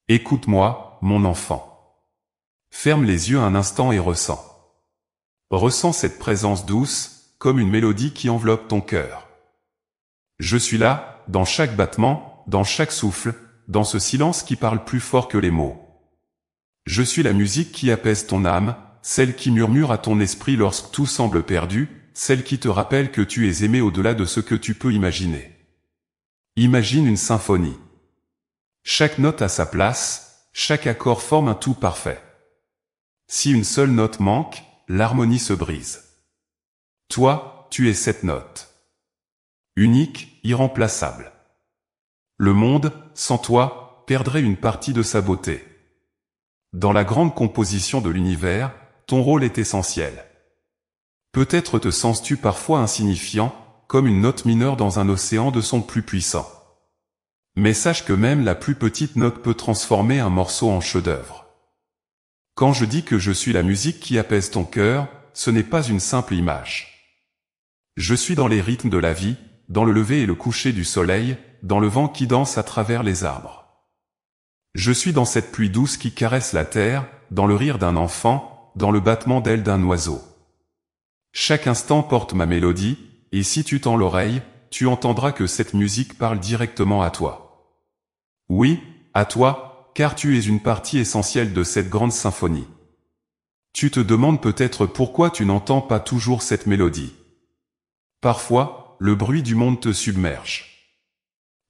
Écoute-moi, mon enfant. Ferme les yeux un instant et ressens. Ressens cette présence douce, comme une mélodie qui enveloppe ton cœur. Je suis là, dans chaque battement, dans chaque souffle, dans ce silence qui parle plus fort que les mots. Je suis la musique qui apaise ton âme, celle qui murmure à ton esprit lorsque tout semble perdu, celle qui te rappelle que tu es aimé au-delà de ce que tu peux imaginer. Imagine une symphonie. Chaque note a sa place, chaque accord forme un tout parfait. Si une seule note manque, l'harmonie se brise. Toi, tu es cette note. Unique, irremplaçable. Le monde, sans toi, perdrait une partie de sa beauté. Dans la grande composition de l'univers, ton rôle est essentiel. Peut-être te sens-tu parfois insignifiant, comme une note mineure dans un océan de sons plus puissants. Mais sache que même la plus petite note peut transformer un morceau en chef-d'œuvre. Quand je dis que je suis la musique qui apaise ton cœur, ce n'est pas une simple image. Je suis dans les rythmes de la vie, dans le lever et le coucher du soleil, dans le vent qui danse à travers les arbres. Je suis dans cette pluie douce qui caresse la terre, dans le rire d'un enfant, dans le battement d'ailes d'un oiseau. Chaque instant porte ma mélodie, et si tu tends l'oreille, tu entendras que cette musique parle directement à toi. Oui, à toi, car tu es une partie essentielle de cette grande symphonie. Tu te demandes peut-être pourquoi tu n'entends pas toujours cette mélodie. Parfois, le bruit du monde te submerge.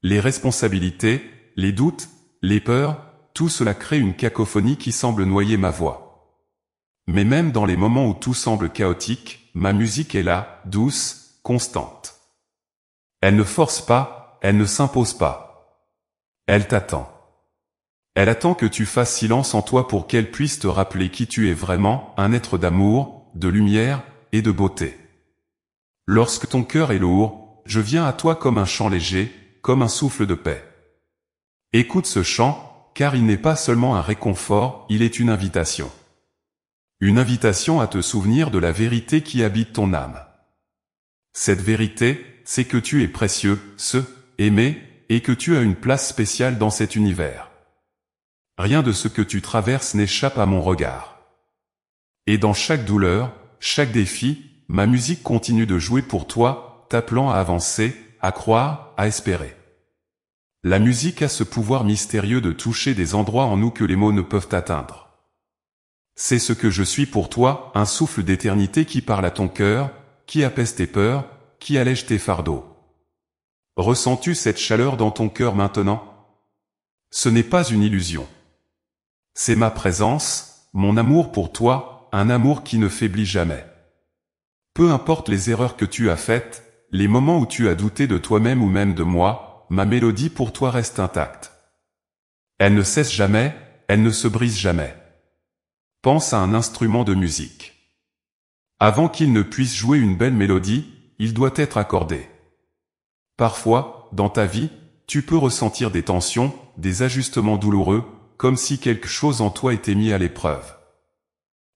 Les responsabilités, les doutes, les peurs, tout cela crée une cacophonie qui semble noyer ma voix. Mais même dans les moments où tout semble chaotique, ma musique est là, douce, constante. Elle ne force pas, elle ne s'impose pas. Elle t'attend. Elle attend que tu fasses silence en toi pour qu'elle puisse te rappeler qui tu es vraiment, un être d'amour, de lumière et de beauté. Lorsque ton cœur est lourd, je viens à toi comme un chant léger, comme un souffle de paix. Écoute ce chant, car il n'est pas seulement un réconfort, il est une invitation. Une invitation à te souvenir de la vérité qui habite ton âme. Cette vérité, c'est que tu es précieux, aimé, et que tu as une place spéciale dans cet univers. Rien de ce que tu traverses n'échappe à mon regard. Et dans chaque douleur, chaque défi, ma musique continue de jouer pour toi, t'appelant à avancer, à croire, à espérer. La musique a ce pouvoir mystérieux de toucher des endroits en nous que les mots ne peuvent atteindre. C'est ce que je suis pour toi, un souffle d'éternité qui parle à ton cœur, qui apaise tes peurs, qui allège tes fardeaux. Ressens-tu cette chaleur dans ton cœur maintenant? Ce n'est pas une illusion. C'est ma présence, mon amour pour toi, un amour qui ne faiblit jamais. Peu importe les erreurs que tu as faites, les moments où tu as douté de toi-même ou même de moi, ma mélodie pour toi reste intacte. Elle ne cesse jamais, elle ne se brise jamais. Pense à un instrument de musique. Avant qu'il ne puisse jouer une belle mélodie, il doit être accordé. Parfois, dans ta vie, tu peux ressentir des tensions, des ajustements douloureux, comme si quelque chose en toi était mis à l'épreuve.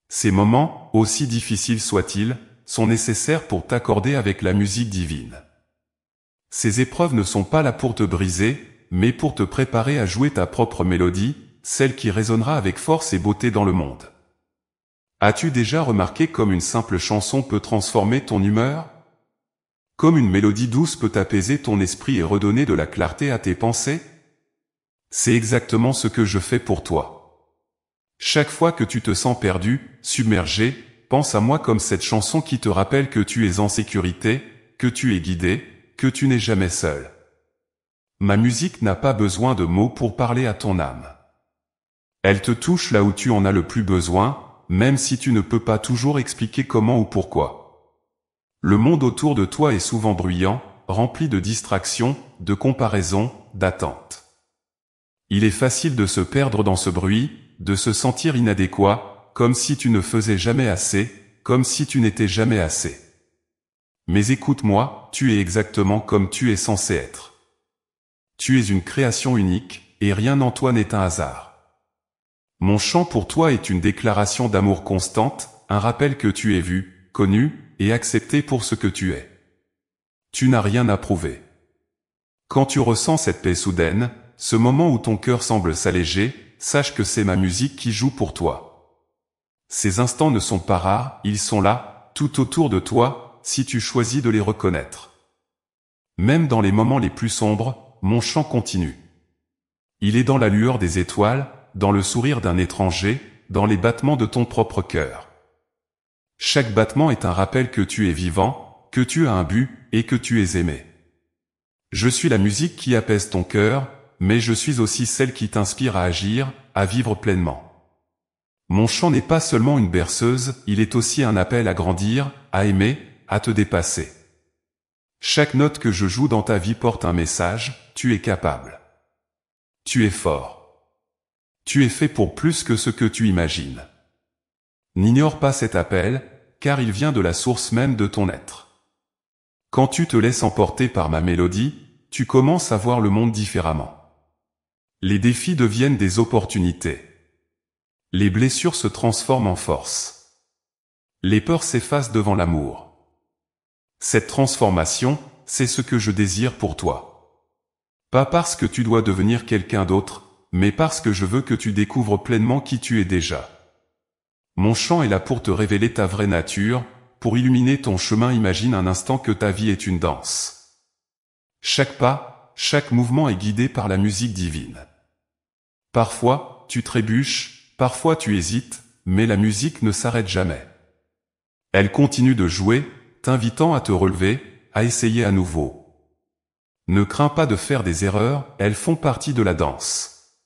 Ces moments, aussi difficiles soient-ils, sont nécessaires pour t'accorder avec la musique divine. Ces épreuves ne sont pas là pour te briser, mais pour te préparer à jouer ta propre mélodie, celle qui résonnera avec force et beauté dans le monde. As-tu déjà remarqué comme une simple chanson peut transformer ton humeur? Comme une mélodie douce peut apaiser ton esprit et redonner de la clarté à tes pensées? C'est exactement ce que je fais pour toi. Chaque fois que tu te sens perdu, submergé, pense à moi comme cette chanson qui te rappelle que tu es en sécurité, que tu es guidé, que tu n'es jamais seul. Ma musique n'a pas besoin de mots pour parler à ton âme. Elle te touche là où tu en as le plus besoin, même si tu ne peux pas toujours expliquer comment ou pourquoi. Le monde autour de toi est souvent bruyant, rempli de distractions, de comparaisons, d'attentes. Il est facile de se perdre dans ce bruit, de se sentir inadéquat, comme si tu ne faisais jamais assez, comme si tu n'étais jamais assez. Mais écoute-moi, tu es exactement comme tu es censé être. Tu es une création unique, et rien en toi n'est un hasard. Mon chant pour toi est une déclaration d'amour constante, un rappel que tu es vu, connu, et accepté pour ce que tu es. Tu n'as rien à prouver. Quand tu ressens cette paix soudaine, ce moment où ton cœur semble s'alléger, sache que c'est ma musique qui joue pour toi. Ces instants ne sont pas rares, ils sont là, tout autour de toi, si tu choisis de les reconnaître. Même dans les moments les plus sombres, mon chant continue. Il est dans la lueur des étoiles, dans le sourire d'un étranger, dans les battements de ton propre cœur. Chaque battement est un rappel que tu es vivant, que tu as un but, et que tu es aimé. Je suis la musique qui apaise ton cœur, mais je suis aussi celle qui t'inspire à agir, à vivre pleinement. Mon chant n'est pas seulement une berceuse, il est aussi un appel à grandir, à aimer, à te dépasser. Chaque note que je joue dans ta vie porte un message, tu es capable. Tu es fort. Tu es fait pour plus que ce que tu imagines. N'ignore pas cet appel, car il vient de la source même de ton être. Quand tu te laisses emporter par ma mélodie, tu commences à voir le monde différemment. Les défis deviennent des opportunités. Les blessures se transforment en force. Les peurs s'effacent devant l'amour. Cette transformation, c'est ce que je désire pour toi. Pas parce que tu dois devenir quelqu'un d'autre, mais parce que je veux que tu découvres pleinement qui tu es déjà. Mon chant est là pour te révéler ta vraie nature, pour illuminer ton chemin. Imagine un instant que ta vie est une danse. Chaque pas, chaque mouvement est guidé par la musique divine. Parfois, tu trébuches, parfois tu hésites, mais la musique ne s'arrête jamais. Elle continue de jouer, t'invitant à te relever, à essayer à nouveau. Ne crains pas de faire des erreurs, elles font partie de la danse.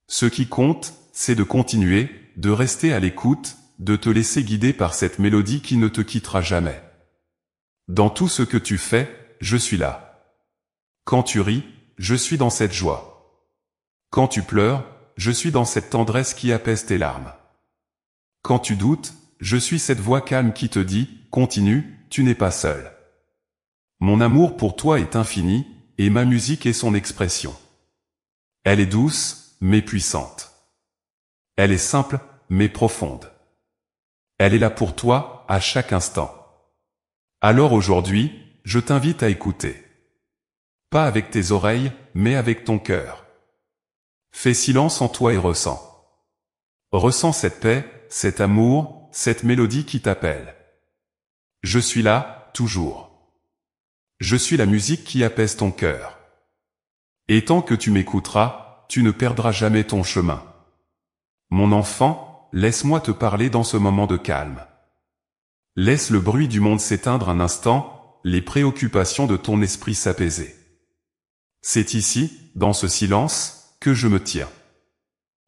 Ce qui compte, c'est de continuer, de rester à l'écoute, de te laisser guider par cette mélodie qui ne te quittera jamais. Dans tout ce que tu fais, je suis là. Quand tu ris, je suis dans cette joie. Quand tu pleures, je suis dans cette tendresse qui apaise tes larmes. Quand tu doutes, je suis cette voix calme qui te dit « Continue, tu n'es pas seul ». Mon amour pour toi est infini, et ma musique est son expression. Elle est douce, mais puissante. Elle est simple, mais profonde. Elle est là pour toi, à chaque instant. Alors aujourd'hui, je t'invite à écouter. Pas avec tes oreilles, mais avec ton cœur. Fais silence en toi et ressens. Ressens cette paix, cet amour, cette mélodie qui t'appelle. Je suis là, toujours. Je suis la musique qui apaise ton cœur. Et tant que tu m'écouteras, tu ne perdras jamais ton chemin. Mon enfant, laisse-moi te parler dans ce moment de calme. Laisse le bruit du monde s'éteindre un instant, les préoccupations de ton esprit s'apaiser. C'est ici, dans ce silence, que je me tiens.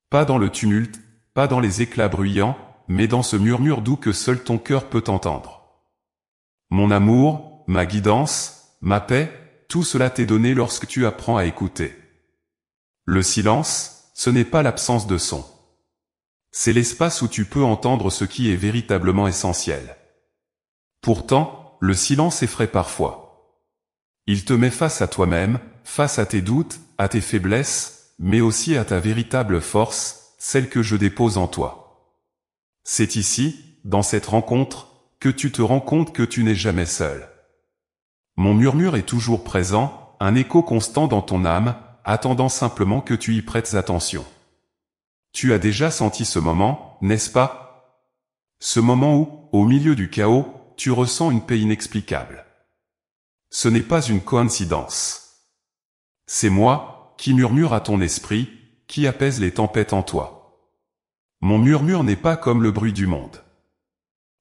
Pas dans le tumulte, pas dans les éclats bruyants, mais dans ce murmure doux que seul ton cœur peut entendre. Mon amour, ma guidance, ma paix, tout cela t'est donné lorsque tu apprends à écouter. Le silence, ce n'est pas l'absence de son. C'est l'espace où tu peux entendre ce qui est véritablement essentiel. Pourtant, le silence effraie parfois. Il te met face à toi-même, face à tes doutes, à tes faiblesses, mais aussi à ta véritable force, celle que je dépose en toi. C'est ici, dans cette rencontre, que tu te rends compte que tu n'es jamais seul. Mon murmure est toujours présent, un écho constant dans ton âme, attendant simplement que tu y prêtes attention. Tu as déjà senti ce moment, n'est-ce pas? Ce moment où, au milieu du chaos, tu ressens une paix inexplicable. Ce n'est pas une coïncidence. C'est moi, qui murmure à ton esprit, qui apaise les tempêtes en toi. Mon murmure n'est pas comme le bruit du monde.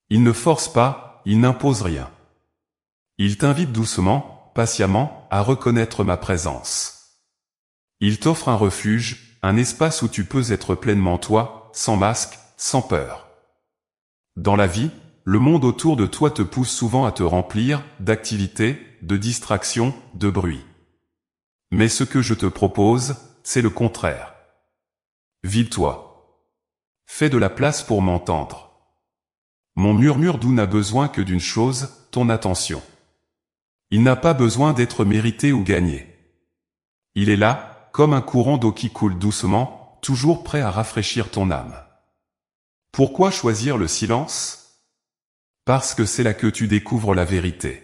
Il ne force pas, il n'impose rien. Il t'invite doucement, patiemment, à reconnaître ma présence. Il t'offre un refuge, un espace où tu peux être pleinement toi, sans masque, sans peur. Dans la vie, le monde autour de toi te pousse souvent à te remplir d'activités, de distractions, de bruit. Mais ce que je te propose, c'est le contraire. Vide-toi. Fais de la place pour m'entendre. Mon murmure doux n'a besoin que d'une chose, ton attention. Il n'a pas besoin d'être mérité ou gagné. Il est là, comme un courant d'eau qui coule doucement, toujours prêt à rafraîchir ton âme. Pourquoi choisir le silence? Parce que c'est là que tu découvres la vérité.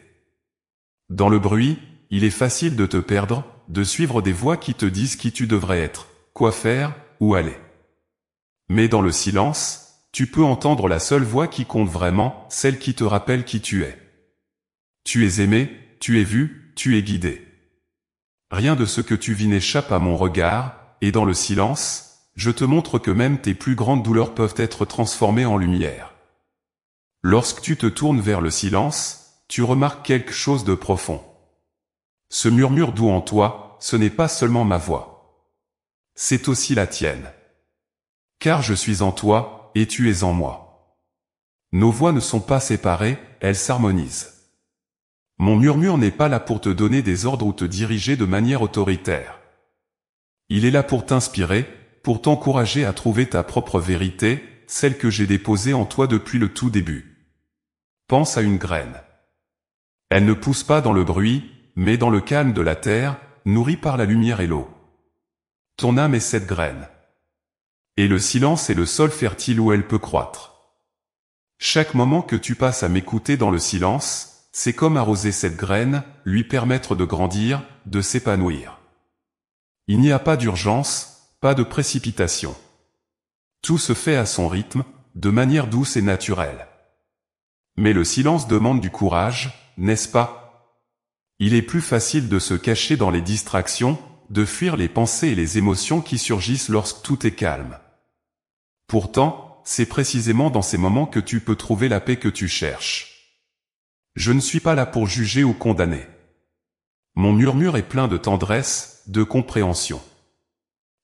Dans le bruit, il est facile de te perdre, de suivre des voix qui te disent qui tu devrais être, quoi faire, où aller. Mais dans le silence, tu peux entendre la seule voix qui compte vraiment, celle qui te rappelle qui tu es. Tu es aimé, tu es vu, tu es guidé. Rien de ce que tu vis n'échappe à mon regard, et dans le silence, je te montre que même tes plus grandes douleurs peuvent être transformées en lumière. Lorsque tu te tournes vers le silence, tu remarques quelque chose de profond. Ce murmure doux en toi, ce n'est pas seulement ma voix. C'est aussi la tienne. Car je suis en toi, et tu es en moi. Nos voix ne sont pas séparées, elles s'harmonisent. Mon murmure n'est pas là pour te donner des ordres ou te diriger de manière autoritaire. Il est là pour t'inspirer, pour t'encourager à trouver ta propre vérité, celle que j'ai déposée en toi depuis le tout début. Pense à une graine. Elle ne pousse pas dans le bruit, mais dans le calme de la terre, nourrie par la lumière et l'eau. Ton âme est cette graine. Et le silence est le sol fertile où elle peut croître. Chaque moment que tu passes à m'écouter dans le silence, c'est comme arroser cette graine, lui permettre de grandir, de s'épanouir. Il n'y a pas d'urgence, pas de précipitation. Tout se fait à son rythme, de manière douce et naturelle. Mais le silence demande du courage, n'est-ce pas? Il est plus facile de se cacher dans les distractions, de fuir les pensées et les émotions qui surgissent lorsque tout est calme. Pourtant, c'est précisément dans ces moments que tu peux trouver la paix que tu cherches. Je ne suis pas là pour juger ou condamner. Mon murmure est plein de tendresse, de compréhension.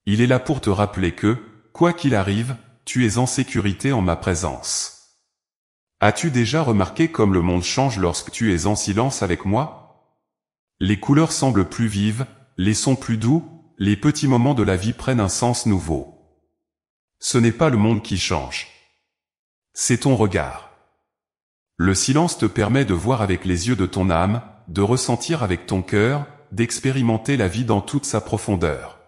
Il est là pour te rappeler que, quoi qu'il arrive, tu es en sécurité en ma présence. As-tu déjà remarqué comme le monde change lorsque tu es en silence avec moi? Les couleurs semblent plus vives, les sons plus doux, les petits moments de la vie prennent un sens nouveau. Ce n'est pas le monde qui change. C'est ton regard. Le silence te permet de voir avec les yeux de ton âme, de ressentir avec ton cœur, d'expérimenter la vie dans toute sa profondeur.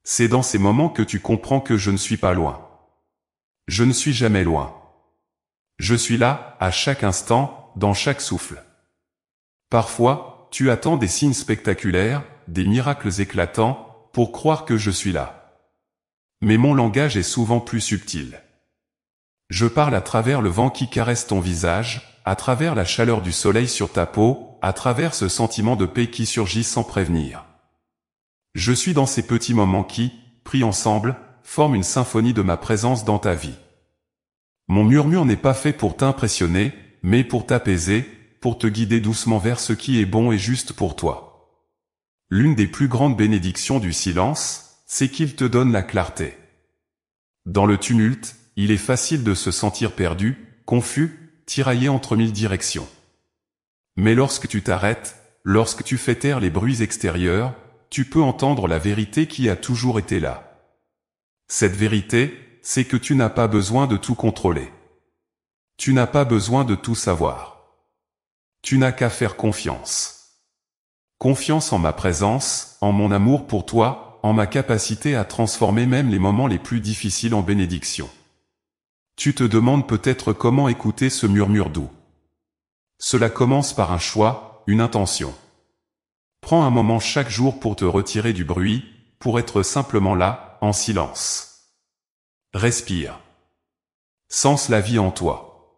C'est dans ces moments que tu comprends que je ne suis pas loin. Je ne suis jamais loin. Je suis là, à chaque instant, dans chaque souffle. Parfois, tu attends des signes spectaculaires, des miracles éclatants, pour croire que je suis là. Mais mon langage est souvent plus subtil. Je parle à travers le vent qui caresse ton visage, à travers la chaleur du soleil sur ta peau, à travers ce sentiment de paix qui surgit sans prévenir. Je suis dans ces petits moments qui, pris ensemble, forment une symphonie de ma présence dans ta vie. Mon murmure n'est pas fait pour t'impressionner, mais pour t'apaiser, pour te guider doucement vers ce qui est bon et juste pour toi. L'une des plus grandes bénédictions du silence, c'est qu'il te donne la clarté. Dans le tumulte, il est facile de se sentir perdu, confus, tiraillé entre mille directions. Mais lorsque tu t'arrêtes, lorsque tu fais taire les bruits extérieurs, tu peux entendre la vérité qui a toujours été là. Cette vérité, c'est que tu n'as pas besoin de tout contrôler. Tu n'as pas besoin de tout savoir. Tu n'as qu'à faire confiance. Confiance en ma présence, en mon amour pour toi, en ma capacité à transformer même les moments les plus difficiles en bénédictions. Tu te demandes peut-être comment écouter ce murmure doux. Cela commence par un choix, une intention. Prends un moment chaque jour pour te retirer du bruit, pour être simplement là, en silence. Respire. Sens la vie en toi.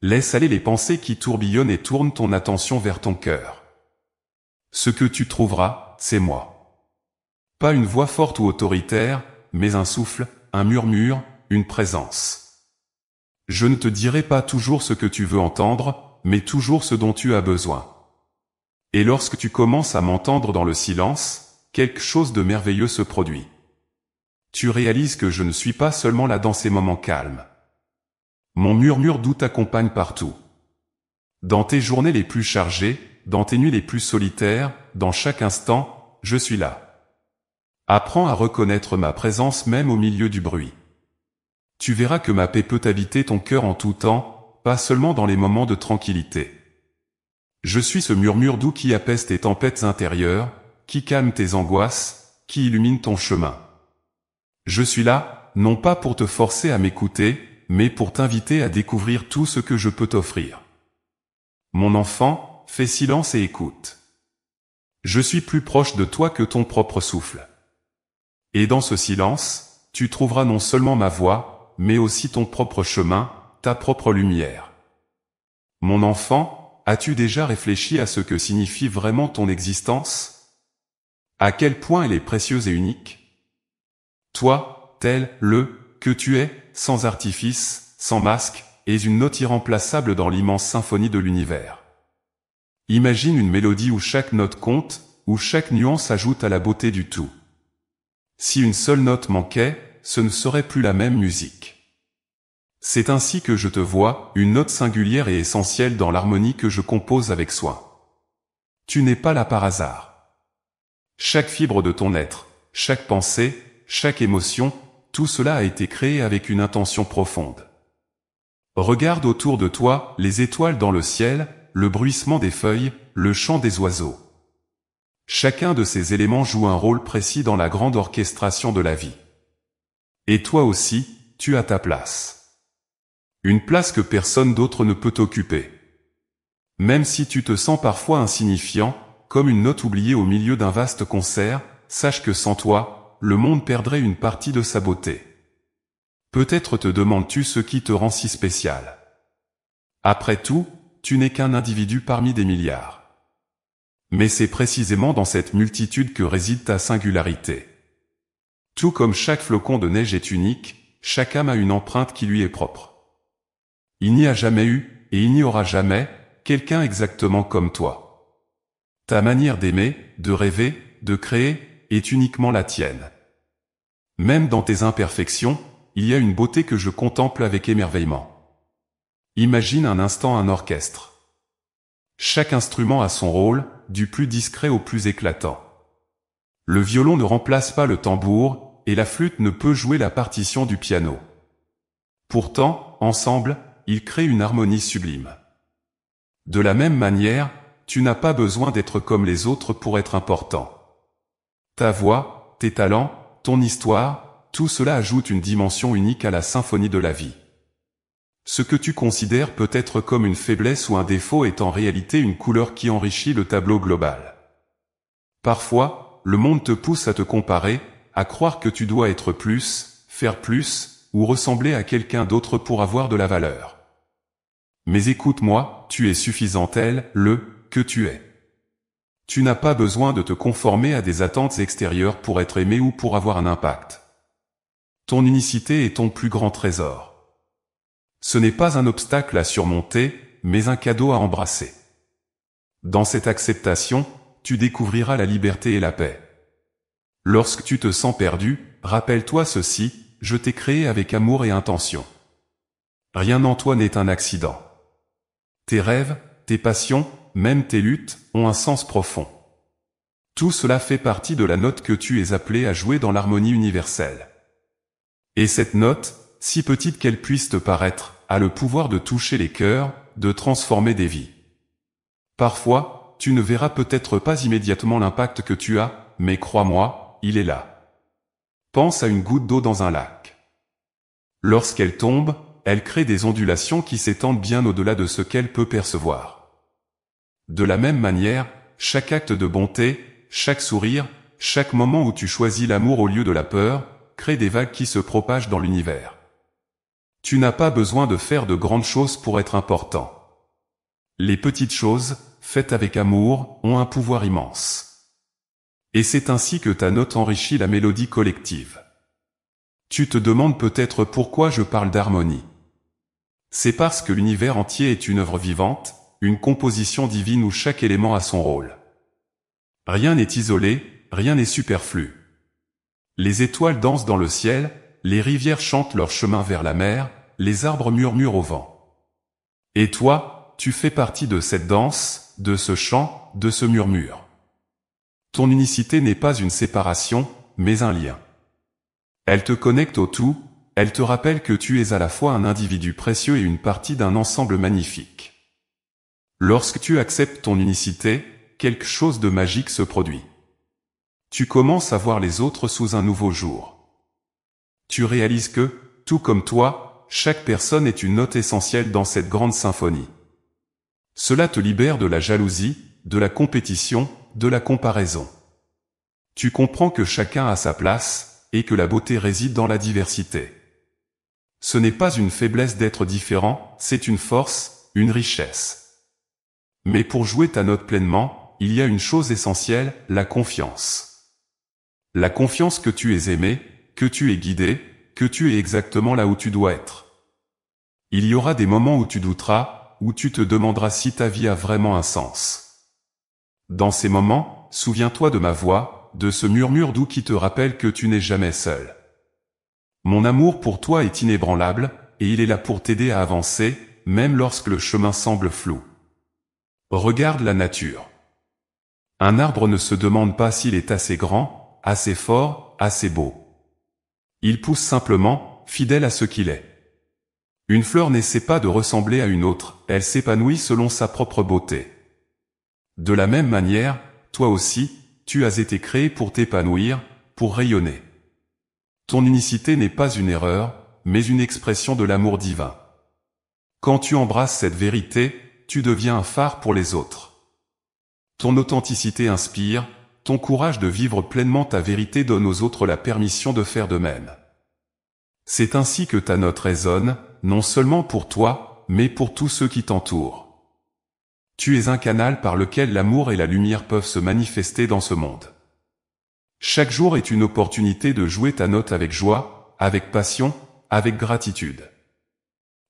Laisse aller les pensées qui tourbillonnent et tourne ton attention vers ton cœur. Ce que tu trouveras, c'est moi. Pas une voix forte ou autoritaire, mais un souffle, un murmure, une présence. Je ne te dirai pas toujours ce que tu veux entendre, mais toujours ce dont tu as besoin. Et lorsque tu commences à m'entendre dans le silence, quelque chose de merveilleux se produit. Tu réalises que je ne suis pas seulement là dans ces moments calmes. Mon murmure doux t'accompagne partout. Dans tes journées les plus chargées, dans tes nuits les plus solitaires, dans chaque instant, je suis là. Apprends à reconnaître ma présence même au milieu du bruit. Tu verras que ma paix peut habiter ton cœur en tout temps, pas seulement dans les moments de tranquillité. Je suis ce murmure doux qui apaise tes tempêtes intérieures, qui calme tes angoisses, qui illumine ton chemin. Je suis là, non pas pour te forcer à m'écouter, mais pour t'inviter à découvrir tout ce que je peux t'offrir. Mon enfant, fais silence et écoute. Je suis plus proche de toi que ton propre souffle. Et dans ce silence, tu trouveras non seulement ma voie, mais aussi ton propre chemin, ta propre lumière. Mon enfant, as-tu déjà réfléchi à ce que signifie vraiment ton existence? À quel point elle est précieuse et unique? Toi, tel, que tu es, sans artifice, sans masque, es une note irremplaçable dans l'immense symphonie de l'univers. Imagine une mélodie où chaque note compte, où chaque nuance ajoute à la beauté du tout. Si une seule note manquait, ce ne serait plus la même musique. C'est ainsi que je te vois, une note singulière et essentielle dans l'harmonie que je compose avec soin. Tu n'es pas là par hasard. Chaque fibre de ton être, chaque pensée, chaque émotion, tout cela a été créé avec une intention profonde. Regarde autour de toi, les étoiles dans le ciel, le bruissement des feuilles, le chant des oiseaux. Chacun de ces éléments joue un rôle précis dans la grande orchestration de la vie. Et toi aussi, tu as ta place. Une place que personne d'autre ne peut occuper. Même si tu te sens parfois insignifiant, comme une note oubliée au milieu d'un vaste concert, sache que sans toi, le monde perdrait une partie de sa beauté. Peut-être te demandes-tu ce qui te rend si spécial. Après tout, tu n'es qu'un individu parmi des milliards. Mais c'est précisément dans cette multitude que réside ta singularité. Tout comme chaque flocon de neige est unique, chaque âme a une empreinte qui lui est propre. Il n'y a jamais eu, et il n'y aura jamais, quelqu'un exactement comme toi. Ta manière d'aimer, de rêver, de créer, est uniquement la tienne. Même dans tes imperfections, il y a une beauté que je contemple avec émerveillement. Imagine un instant un orchestre. Chaque instrument a son rôle, du plus discret au plus éclatant. Le violon ne remplace pas le tambour, et la flûte ne peut jouer la partition du piano. Pourtant, ensemble, ils créent une harmonie sublime. De la même manière, tu n'as pas besoin d'être comme les autres pour être important. Ta voix, tes talents, ton histoire, tout cela ajoute une dimension unique à la symphonie de la vie. Ce que tu considères peut-être comme une faiblesse ou un défaut est en réalité une couleur qui enrichit le tableau global. Parfois, le monde te pousse à te comparer, à croire que tu dois être plus, faire plus, ou ressembler à quelqu'un d'autre pour avoir de la valeur. Mais écoute-moi, tu es suffisant tel, que tu es. Tu n'as pas besoin de te conformer à des attentes extérieures pour être aimé ou pour avoir un impact. Ton unicité est ton plus grand trésor. Ce n'est pas un obstacle à surmonter, mais un cadeau à embrasser. Dans cette acceptation, tu découvriras la liberté et la paix. Lorsque tu te sens perdu, rappelle-toi ceci, je t'ai créé avec amour et intention. Rien en toi n'est un accident. Tes rêves, tes passions, même tes luttes, ont un sens profond. Tout cela fait partie de la note que tu es appelé à jouer dans l'harmonie universelle. Et cette note, si petite qu'elle puisse te paraître, a le pouvoir de toucher les cœurs, de transformer des vies. Parfois, tu ne verras peut-être pas immédiatement l'impact que tu as, mais crois-moi, il est là. Pense à une goutte d'eau dans un lac. Lorsqu'elle tombe, elle crée des ondulations qui s'étendent bien au-delà de ce qu'elle peut percevoir. De la même manière, chaque acte de bonté, chaque sourire, chaque moment où tu choisis l'amour au lieu de la peur, crée des vagues qui se propagent dans l'univers. Tu n'as pas besoin de faire de grandes choses pour être important. Les petites choses, faites avec amour, ont un pouvoir immense. Et c'est ainsi que ta note enrichit la mélodie collective. Tu te demandes peut-être pourquoi je parle d'harmonie. C'est parce que l'univers entier est une œuvre vivante, une composition divine où chaque élément a son rôle. Rien n'est isolé, rien n'est superflu. Les étoiles dansent dans le ciel, les rivières chantent leur chemin vers la mer, les arbres murmurent au vent. Et toi, tu fais partie de cette danse, de ce chant, de ce murmure. Ton unicité n'est pas une séparation, mais un lien. Elle te connecte au tout, elle te rappelle que tu es à la fois un individu précieux et une partie d'un ensemble magnifique. Lorsque tu acceptes ton unicité, quelque chose de magique se produit. Tu commences à voir les autres sous un nouveau jour. Tu réalises que, tout comme toi, chaque personne est une note essentielle dans cette grande symphonie. Cela te libère de la jalousie, de la compétition, de la comparaison. Tu comprends que chacun a sa place, et que la beauté réside dans la diversité. Ce n'est pas une faiblesse d'être différent, c'est une force, une richesse. Mais pour jouer ta note pleinement, il y a une chose essentielle, la confiance. La confiance que tu es aimé, que tu es guidé, que tu es exactement là où tu dois être. Il y aura des moments où tu douteras, où tu te demanderas si ta vie a vraiment un sens. Dans ces moments, souviens-toi de ma voix, de ce murmure doux qui te rappelle que tu n'es jamais seul. Mon amour pour toi est inébranlable, et il est là pour t'aider à avancer, même lorsque le chemin semble flou. Regarde la nature. Un arbre ne se demande pas s'il est assez grand, assez fort, assez beau. Il pousse simplement, fidèle à ce qu'il est. Une fleur n'essaie pas de ressembler à une autre, elle s'épanouit selon sa propre beauté. De la même manière, toi aussi, tu as été créé pour t'épanouir, pour rayonner. Ton unicité n'est pas une erreur, mais une expression de l'amour divin. Quand tu embrasses cette vérité, tu deviens un phare pour les autres. Ton authenticité inspire, ton courage de vivre pleinement ta vérité donne aux autres la permission de faire de même. C'est ainsi que ta note résonne, non seulement pour toi, mais pour tous ceux qui t'entourent. Tu es un canal par lequel l'amour et la lumière peuvent se manifester dans ce monde. Chaque jour est une opportunité de jouer ta note avec joie, avec passion, avec gratitude.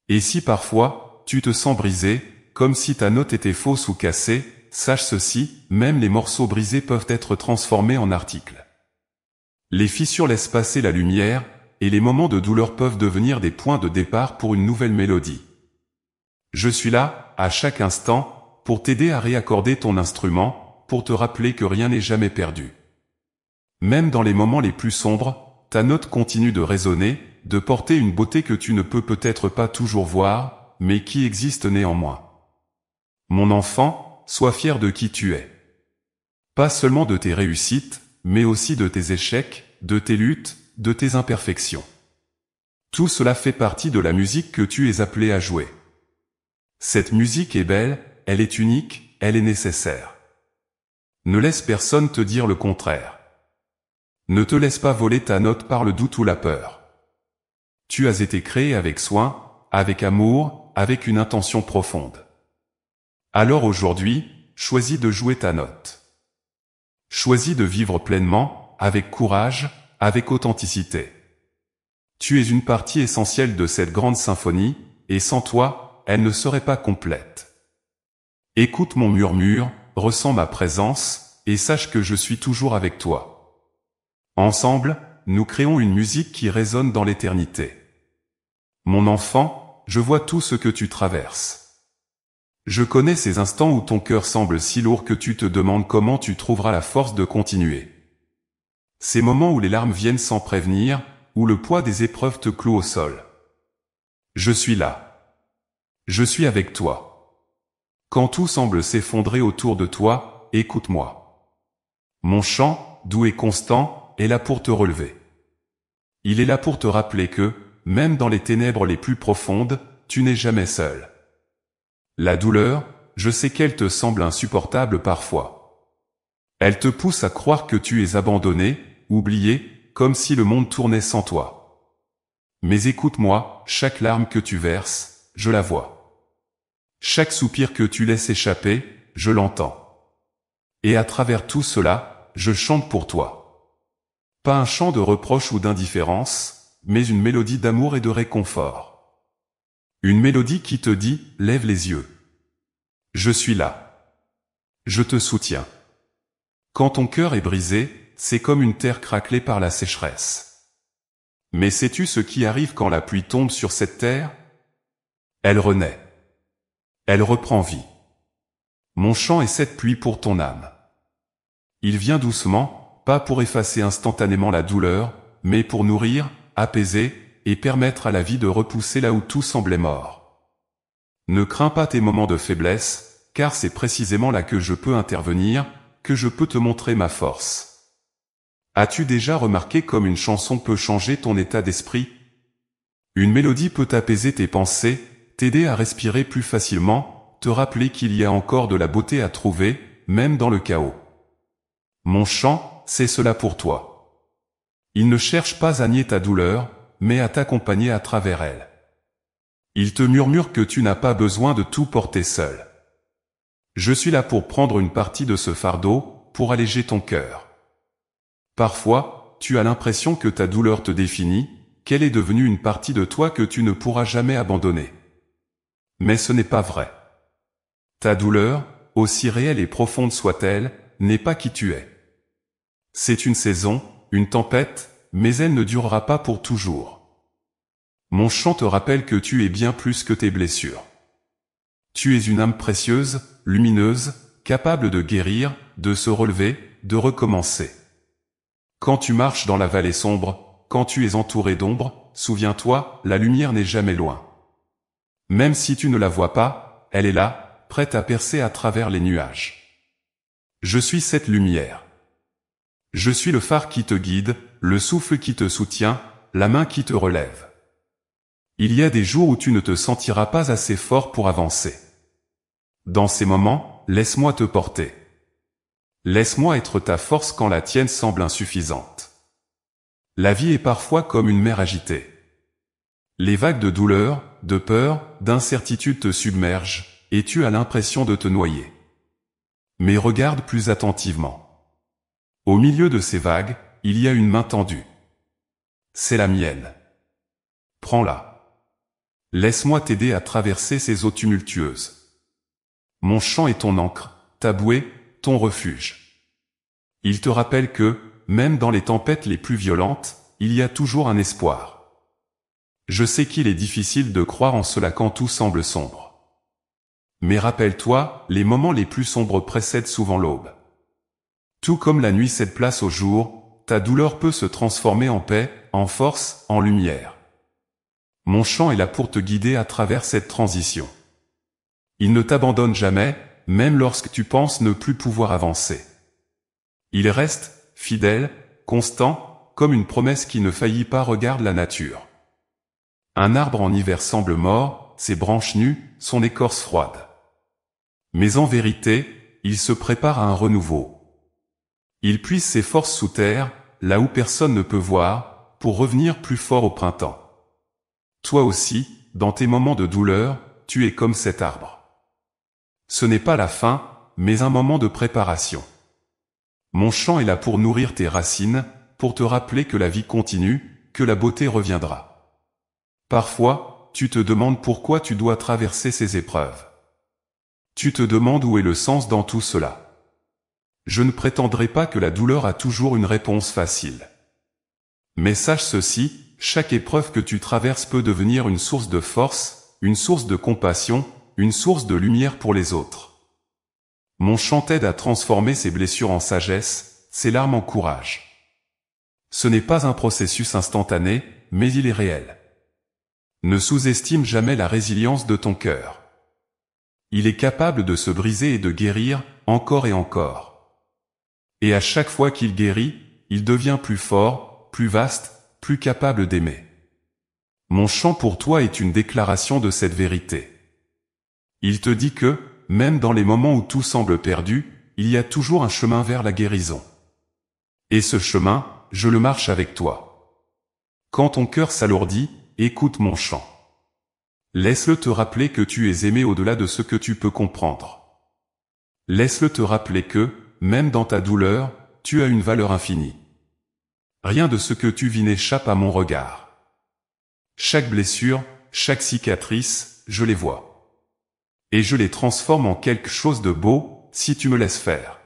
Et si parfois, tu te sens brisé, comme si ta note était fausse ou cassée, sache ceci, même les morceaux brisés peuvent être transformés en articles. Les fissures laissent passer la lumière, et les moments de douleur peuvent devenir des points de départ pour une nouvelle mélodie. Je suis là, à chaque instant, pour t'aider à réaccorder ton instrument, pour te rappeler que rien n'est jamais perdu. Même dans les moments les plus sombres, ta note continue de résonner, de porter une beauté que tu ne peux peut-être pas toujours voir, mais qui existe néanmoins. Mon enfant, sois fier de qui tu es. Pas seulement de tes réussites, mais aussi de tes échecs, de tes luttes, de tes imperfections. Tout cela fait partie de la musique que tu es appelé à jouer. Cette musique est belle, elle est unique, elle est nécessaire. Ne laisse personne te dire le contraire. Ne te laisse pas voler ta note par le doute ou la peur. Tu as été créé avec soin, avec amour, avec une intention profonde. Alors aujourd'hui, choisis de jouer ta note. Choisis de vivre pleinement, avec courage, avec authenticité. Tu es une partie essentielle de cette grande symphonie, et sans toi, elle ne serait pas complète. Écoute mon murmure, ressens ma présence, et sache que je suis toujours avec toi. Ensemble, nous créons une musique qui résonne dans l'éternité. Mon enfant, je vois tout ce que tu traverses. Je connais ces instants où ton cœur semble si lourd que tu te demandes comment tu trouveras la force de continuer. Ces moments où les larmes viennent sans prévenir, où le poids des épreuves te cloue au sol. Je suis là. Je suis avec toi. Quand tout semble s'effondrer autour de toi, écoute-moi. Mon chant, doux et constant, est là pour te relever. Il est là pour te rappeler que, même dans les ténèbres les plus profondes, tu n'es jamais seul. La douleur, je sais qu'elle te semble insupportable parfois. Elle te pousse à croire que tu es abandonné, oublié, comme si le monde tournait sans toi. Mais écoute-moi, chaque larme que tu verses, je la vois. Chaque soupir que tu laisses échapper, je l'entends. Et à travers tout cela, je chante pour toi. Pas un chant de reproche ou d'indifférence, mais une mélodie d'amour et de réconfort. Une mélodie qui te dit, lève les yeux. Je suis là. Je te soutiens. Quand ton cœur est brisé, c'est comme une terre craquelée par la sécheresse. Mais sais-tu ce qui arrive quand la pluie tombe sur cette terre? Elle renaît. Elle reprend vie. Mon chant est cette pluie pour ton âme. Il vient doucement, pas pour effacer instantanément la douleur, mais pour nourrir, apaiser, et permettre à la vie de repousser là où tout semblait mort. Ne crains pas tes moments de faiblesse, car c'est précisément là que je peux intervenir, que je peux te montrer ma force. As-tu déjà remarqué comme une chanson peut changer ton état d'esprit? Une mélodie peut apaiser tes pensées, t'aider à respirer plus facilement, te rappeler qu'il y a encore de la beauté à trouver, même dans le chaos. Mon chant, c'est cela pour toi. Il ne cherche pas à nier ta douleur, mais à t'accompagner à travers elle. Il te murmure que tu n'as pas besoin de tout porter seul. Je suis là pour prendre une partie de ce fardeau, pour alléger ton cœur. Parfois, tu as l'impression que ta douleur te définit, qu'elle est devenue une partie de toi que tu ne pourras jamais abandonner. Mais ce n'est pas vrai. Ta douleur, aussi réelle et profonde soit-elle, n'est pas qui tu es. C'est une saison, une tempête, mais elle ne durera pas pour toujours. Mon chant te rappelle que tu es bien plus que tes blessures. Tu es une âme précieuse, lumineuse, capable de guérir, de se relever, de recommencer. Quand tu marches dans la vallée sombre, quand tu es entouré d'ombre, souviens-toi, la lumière n'est jamais loin. Même si tu ne la vois pas, elle est là, prête à percer à travers les nuages. Je suis cette lumière. Je suis le phare qui te guide, le souffle qui te soutient, la main qui te relève. Il y a des jours où tu ne te sentiras pas assez fort pour avancer. Dans ces moments, laisse-moi te porter. Laisse-moi être ta force quand la tienne semble insuffisante. La vie est parfois comme une mer agitée. Les vagues de douleur, de peur, d'incertitude te submergent, et tu as l'impression de te noyer. Mais regarde plus attentivement. Au milieu de ces vagues, il y a une main tendue. C'est la mienne. Prends-la. Laisse-moi t'aider à traverser ces eaux tumultueuses. Mon chant est ton ancre, ta bouée, ton refuge. Il te rappelle que, même dans les tempêtes les plus violentes, il y a toujours un espoir. Je sais qu'il est difficile de croire en cela quand tout semble sombre. Mais rappelle-toi, les moments les plus sombres précèdent souvent l'aube. Tout comme la nuit cède place au jour, ta douleur peut se transformer en paix, en force, en lumière. Mon chant est là pour te guider à travers cette transition. Il ne t'abandonne jamais, même lorsque tu penses ne plus pouvoir avancer. Il reste, fidèle, constant, comme une promesse qui ne faillit pas. Regarde la nature. Un arbre en hiver semble mort, ses branches nues, son écorce froide. Mais en vérité, il se prépare à un renouveau. Il puise ses forces sous terre, là où personne ne peut voir, pour revenir plus fort au printemps. Toi aussi, dans tes moments de douleur, tu es comme cet arbre. Ce n'est pas la fin, mais un moment de préparation. Mon chant est là pour nourrir tes racines, pour te rappeler que la vie continue, que la beauté reviendra. Parfois, tu te demandes pourquoi tu dois traverser ces épreuves. Tu te demandes où est le sens dans tout cela. Je ne prétendrai pas que la douleur a toujours une réponse facile. Mais sache ceci, chaque épreuve que tu traverses peut devenir une source de force, une source de compassion, une source de lumière pour les autres. Mon chant t'aide à transformer ces blessures en sagesse, ces larmes en courage. Ce n'est pas un processus instantané, mais il est réel. Ne sous-estime jamais la résilience de ton cœur. Il est capable de se briser et de guérir, encore et encore. Et à chaque fois qu'il guérit, il devient plus fort, plus vaste, plus capable d'aimer. Mon chant pour toi est une déclaration de cette vérité. Il te dit que, même dans les moments où tout semble perdu, il y a toujours un chemin vers la guérison. Et ce chemin, je le marche avec toi. Quand ton cœur s'alourdit, écoute mon chant. Laisse-le te rappeler que tu es aimé au-delà de ce que tu peux comprendre. Laisse-le te rappeler que, même dans ta douleur, tu as une valeur infinie. Rien de ce que tu vis n'échappe à mon regard. Chaque blessure, chaque cicatrice, je les vois. Et je les transforme en quelque chose de beau, si tu me laisses faire.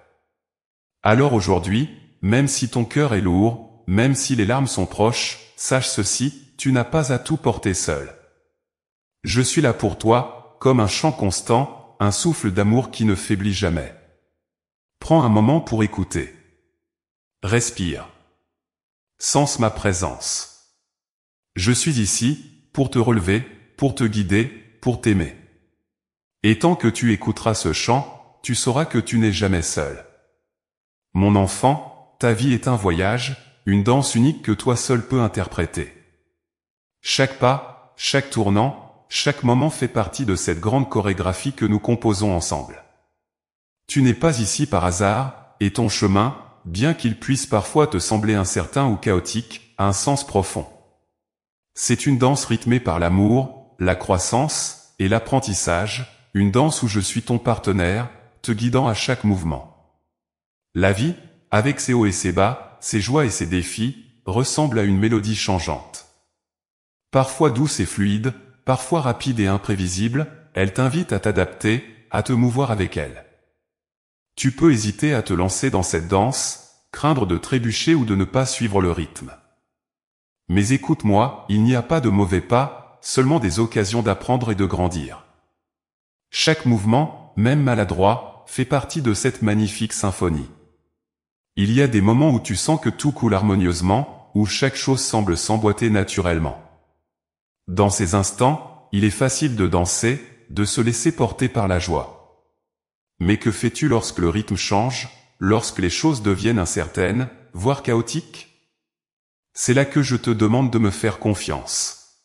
Alors aujourd'hui, même si ton cœur est lourd, même si les larmes sont proches, sache ceci, tu n'as pas à tout porter seul. Je suis là pour toi, comme un chant constant, un souffle d'amour qui ne faiblit jamais. Prends un moment pour écouter. Respire. Sens ma présence. Je suis ici, pour te relever, pour te guider, pour t'aimer. Et tant que tu écouteras ce chant, tu sauras que tu n'es jamais seul. Mon enfant, ta vie est un voyage, une danse unique que toi seul peux interpréter. Chaque pas, chaque tournant, chaque moment fait partie de cette grande chorégraphie que nous composons ensemble. Tu n'es pas ici par hasard, et ton chemin, bien qu'il puisse parfois te sembler incertain ou chaotique, a un sens profond. C'est une danse rythmée par l'amour, la croissance et l'apprentissage, une danse où je suis ton partenaire, te guidant à chaque mouvement. La vie, avec ses hauts et ses bas, ses joies et ses défis, ressemble à une mélodie changeante. Parfois douce et fluide, parfois rapide et imprévisible, elle t'invite à t'adapter, à te mouvoir avec elle. Tu peux hésiter à te lancer dans cette danse, craindre de trébucher ou de ne pas suivre le rythme. Mais écoute-moi, il n'y a pas de mauvais pas, seulement des occasions d'apprendre et de grandir. Chaque mouvement, même maladroit, fait partie de cette magnifique symphonie. Il y a des moments où tu sens que tout coule harmonieusement, où chaque chose semble s'emboîter naturellement. Dans ces instants, il est facile de danser, de se laisser porter par la joie. Mais que fais-tu lorsque le rythme change, lorsque les choses deviennent incertaines, voire chaotiques? C'est là que je te demande de me faire confiance.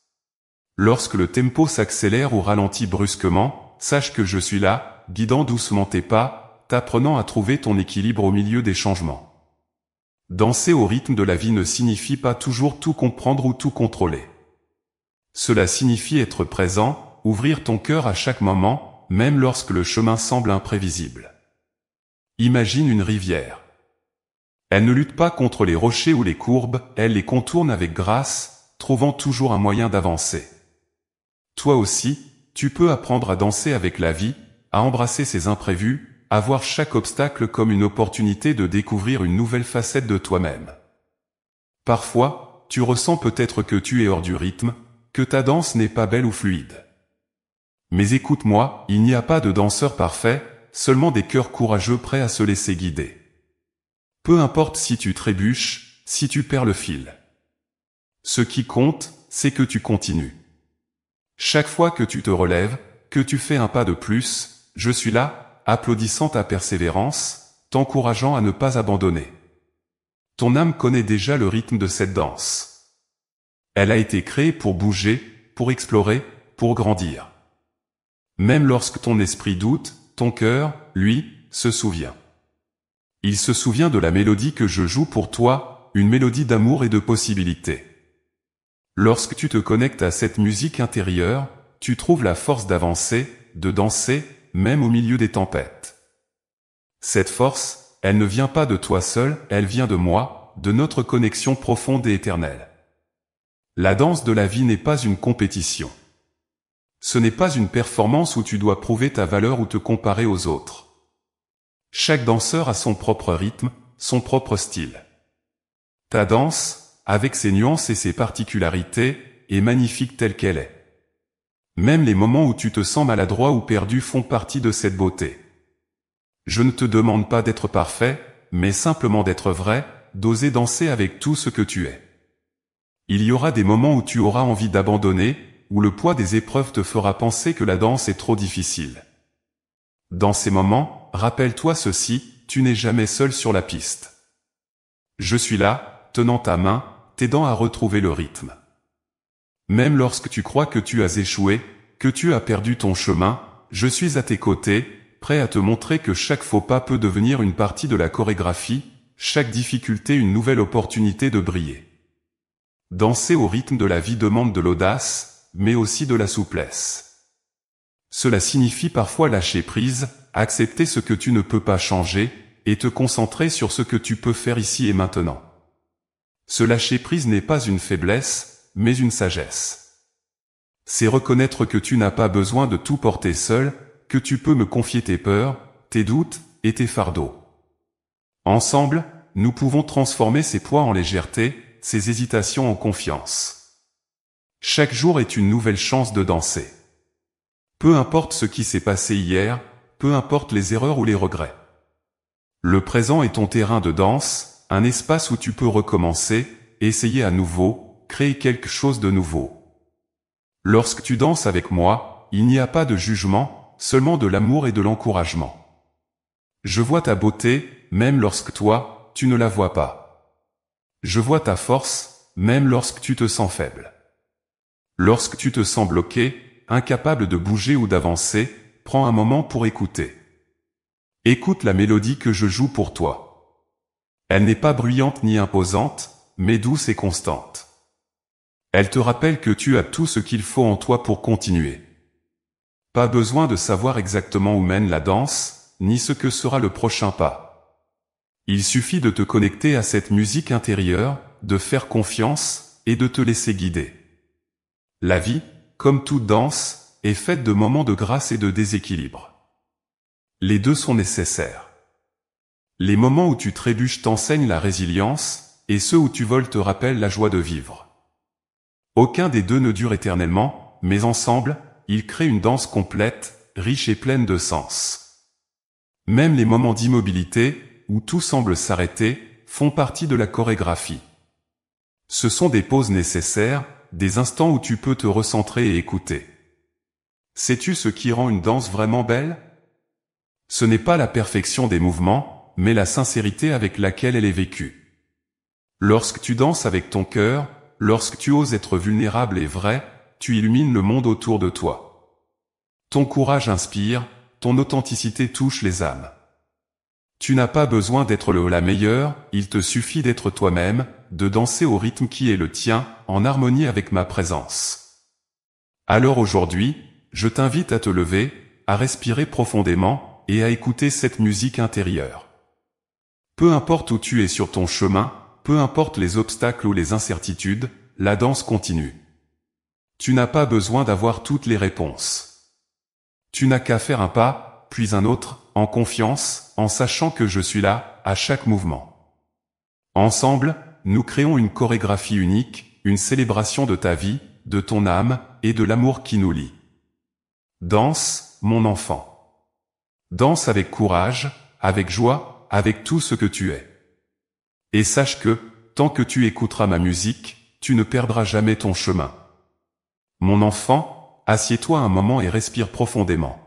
Lorsque le tempo s'accélère ou ralentit brusquement, sache que je suis là, guidant doucement tes pas, t'apprenant à trouver ton équilibre au milieu des changements. Danser au rythme de la vie ne signifie pas toujours tout comprendre ou tout contrôler. Cela signifie être présent, ouvrir ton cœur à chaque moment, même lorsque le chemin semble imprévisible. Imagine une rivière. Elle ne lutte pas contre les rochers ou les courbes, elle les contourne avec grâce, trouvant toujours un moyen d'avancer. Toi aussi, tu peux apprendre à danser avec la vie, à embrasser ses imprévus, à voir chaque obstacle comme une opportunité de découvrir une nouvelle facette de toi-même. Parfois, tu ressens peut-être que tu es hors du rythme, que ta danse n'est pas belle ou fluide. Mais écoute-moi, il n'y a pas de danseur parfait, seulement des cœurs courageux prêts à se laisser guider. Peu importe si tu trébuches, si tu perds le fil. Ce qui compte, c'est que tu continues. Chaque fois que tu te relèves, que tu fais un pas de plus, je suis là, applaudissant ta persévérance, t'encourageant à ne pas abandonner. Ton âme connaît déjà le rythme de cette danse. Elle a été créée pour bouger, pour explorer, pour grandir. Même lorsque ton esprit doute, ton cœur, lui, se souvient. Il se souvient de la mélodie que je joue pour toi, une mélodie d'amour et de possibilités. Lorsque tu te connectes à cette musique intérieure, tu trouves la force d'avancer, de danser, même au milieu des tempêtes. Cette force, elle ne vient pas de toi seul, elle vient de moi, de notre connexion profonde et éternelle. La danse de la vie n'est pas une compétition. Ce n'est pas une performance où tu dois prouver ta valeur ou te comparer aux autres. Chaque danseur a son propre rythme, son propre style. Ta danse, avec ses nuances et ses particularités, est magnifique telle qu'elle est. Même les moments où tu te sens maladroit ou perdu font partie de cette beauté. Je ne te demande pas d'être parfait, mais simplement d'être vrai, d'oser danser avec tout ce que tu es. Il y aura des moments où tu auras envie d'abandonner, où le poids des épreuves te fera penser que la danse est trop difficile. Dans ces moments, rappelle-toi ceci, tu n'es jamais seul sur la piste. Je suis là, tenant ta main, t'aidant à retrouver le rythme. Même lorsque tu crois que tu as échoué, que tu as perdu ton chemin, je suis à tes côtés, prêt à te montrer que chaque faux pas peut devenir une partie de la chorégraphie, chaque difficulté une nouvelle opportunité de briller. Danser au rythme de la vie demande de l'audace, mais aussi de la souplesse. Cela signifie parfois lâcher prise, accepter ce que tu ne peux pas changer, et te concentrer sur ce que tu peux faire ici et maintenant. Ce lâcher prise n'est pas une faiblesse, mais une sagesse. C'est reconnaître que tu n'as pas besoin de tout porter seul, que tu peux me confier tes peurs, tes doutes et tes fardeaux. Ensemble, nous pouvons transformer ces poids en légèreté, ces hésitations en confiance. Chaque jour est une nouvelle chance de danser. Peu importe ce qui s'est passé hier, peu importe les erreurs ou les regrets. Le présent est ton terrain de danse, un espace où tu peux recommencer, essayer à nouveau, créer quelque chose de nouveau. Lorsque tu danses avec moi, il n'y a pas de jugement, seulement de l'amour et de l'encouragement. Je vois ta beauté, même lorsque toi, tu ne la vois pas. Je vois ta force, même lorsque tu te sens faible. Lorsque tu te sens bloqué, incapable de bouger ou d'avancer, prends un moment pour écouter. Écoute la mélodie que je joue pour toi. Elle n'est pas bruyante ni imposante, mais douce et constante. Elle te rappelle que tu as tout ce qu'il faut en toi pour continuer. Pas besoin de savoir exactement où mène la danse, ni ce que sera le prochain pas. Il suffit de te connecter à cette musique intérieure, de faire confiance, et de te laisser guider. La vie, comme toute danse, est faite de moments de grâce et de déséquilibre. Les deux sont nécessaires. Les moments où tu trébuches t'enseignent la résilience, et ceux où tu voles te rappellent la joie de vivre. Aucun des deux ne dure éternellement, mais ensemble, ils créent une danse complète, riche et pleine de sens. Même les moments d'immobilité, où tout semble s'arrêter, font partie de la chorégraphie. Ce sont des pauses nécessaires, des instants où tu peux te recentrer et écouter. Sais-tu ce qui rend une danse vraiment belle? Ce n'est pas la perfection des mouvements, mais la sincérité avec laquelle elle est vécue. Lorsque tu danses avec ton cœur, lorsque tu oses être vulnérable et vrai, tu illumines le monde autour de toi. Ton courage inspire, ton authenticité touche les âmes. Tu n'as pas besoin d'être le ou la meilleure, il te suffit d'être toi-même, de danser au rythme qui est le tien, en harmonie avec ma présence. Alors aujourd'hui, je t'invite à te lever, à respirer profondément, et à écouter cette musique intérieure. Peu importe où tu es sur ton chemin, peu importe les obstacles ou les incertitudes, la danse continue. Tu n'as pas besoin d'avoir toutes les réponses. Tu n'as qu'à faire un pas, puis un autre, en confiance, en sachant que je suis là, à chaque mouvement. Ensemble, nous créons une chorégraphie unique, une célébration de ta vie, de ton âme, et de l'amour qui nous lie. Danse, mon enfant. Danse avec courage, avec joie, avec tout ce que tu es. Et sache que, tant que tu écouteras ma musique, tu ne perdras jamais ton chemin. Mon enfant, assieds-toi un moment et respire profondément.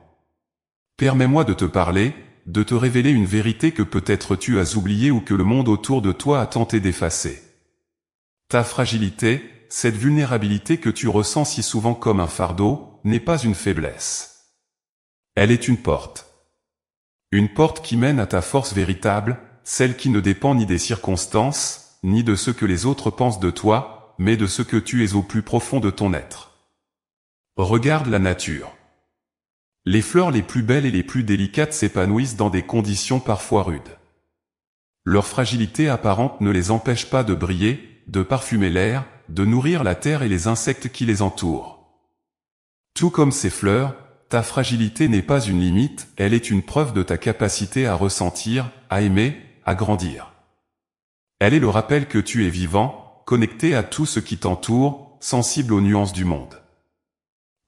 Permets-moi de te parler, de te révéler une vérité que peut-être tu as oubliée ou que le monde autour de toi a tenté d'effacer. Ta fragilité, cette vulnérabilité que tu ressens si souvent comme un fardeau, n'est pas une faiblesse. Elle est une porte. Une porte qui mène à ta force véritable, celle qui ne dépend ni des circonstances, ni de ce que les autres pensent de toi, mais de ce que tu es au plus profond de ton être. Regarde la nature. Les fleurs les plus belles et les plus délicates s'épanouissent dans des conditions parfois rudes. Leur fragilité apparente ne les empêche pas de briller, de parfumer l'air, de nourrir la terre et les insectes qui les entourent. Tout comme ces fleurs, ta fragilité n'est pas une limite, elle est une preuve de ta capacité à ressentir, à aimer, à grandir. Elle est le rappel que tu es vivant, connecté à tout ce qui t'entoure, sensible aux nuances du monde.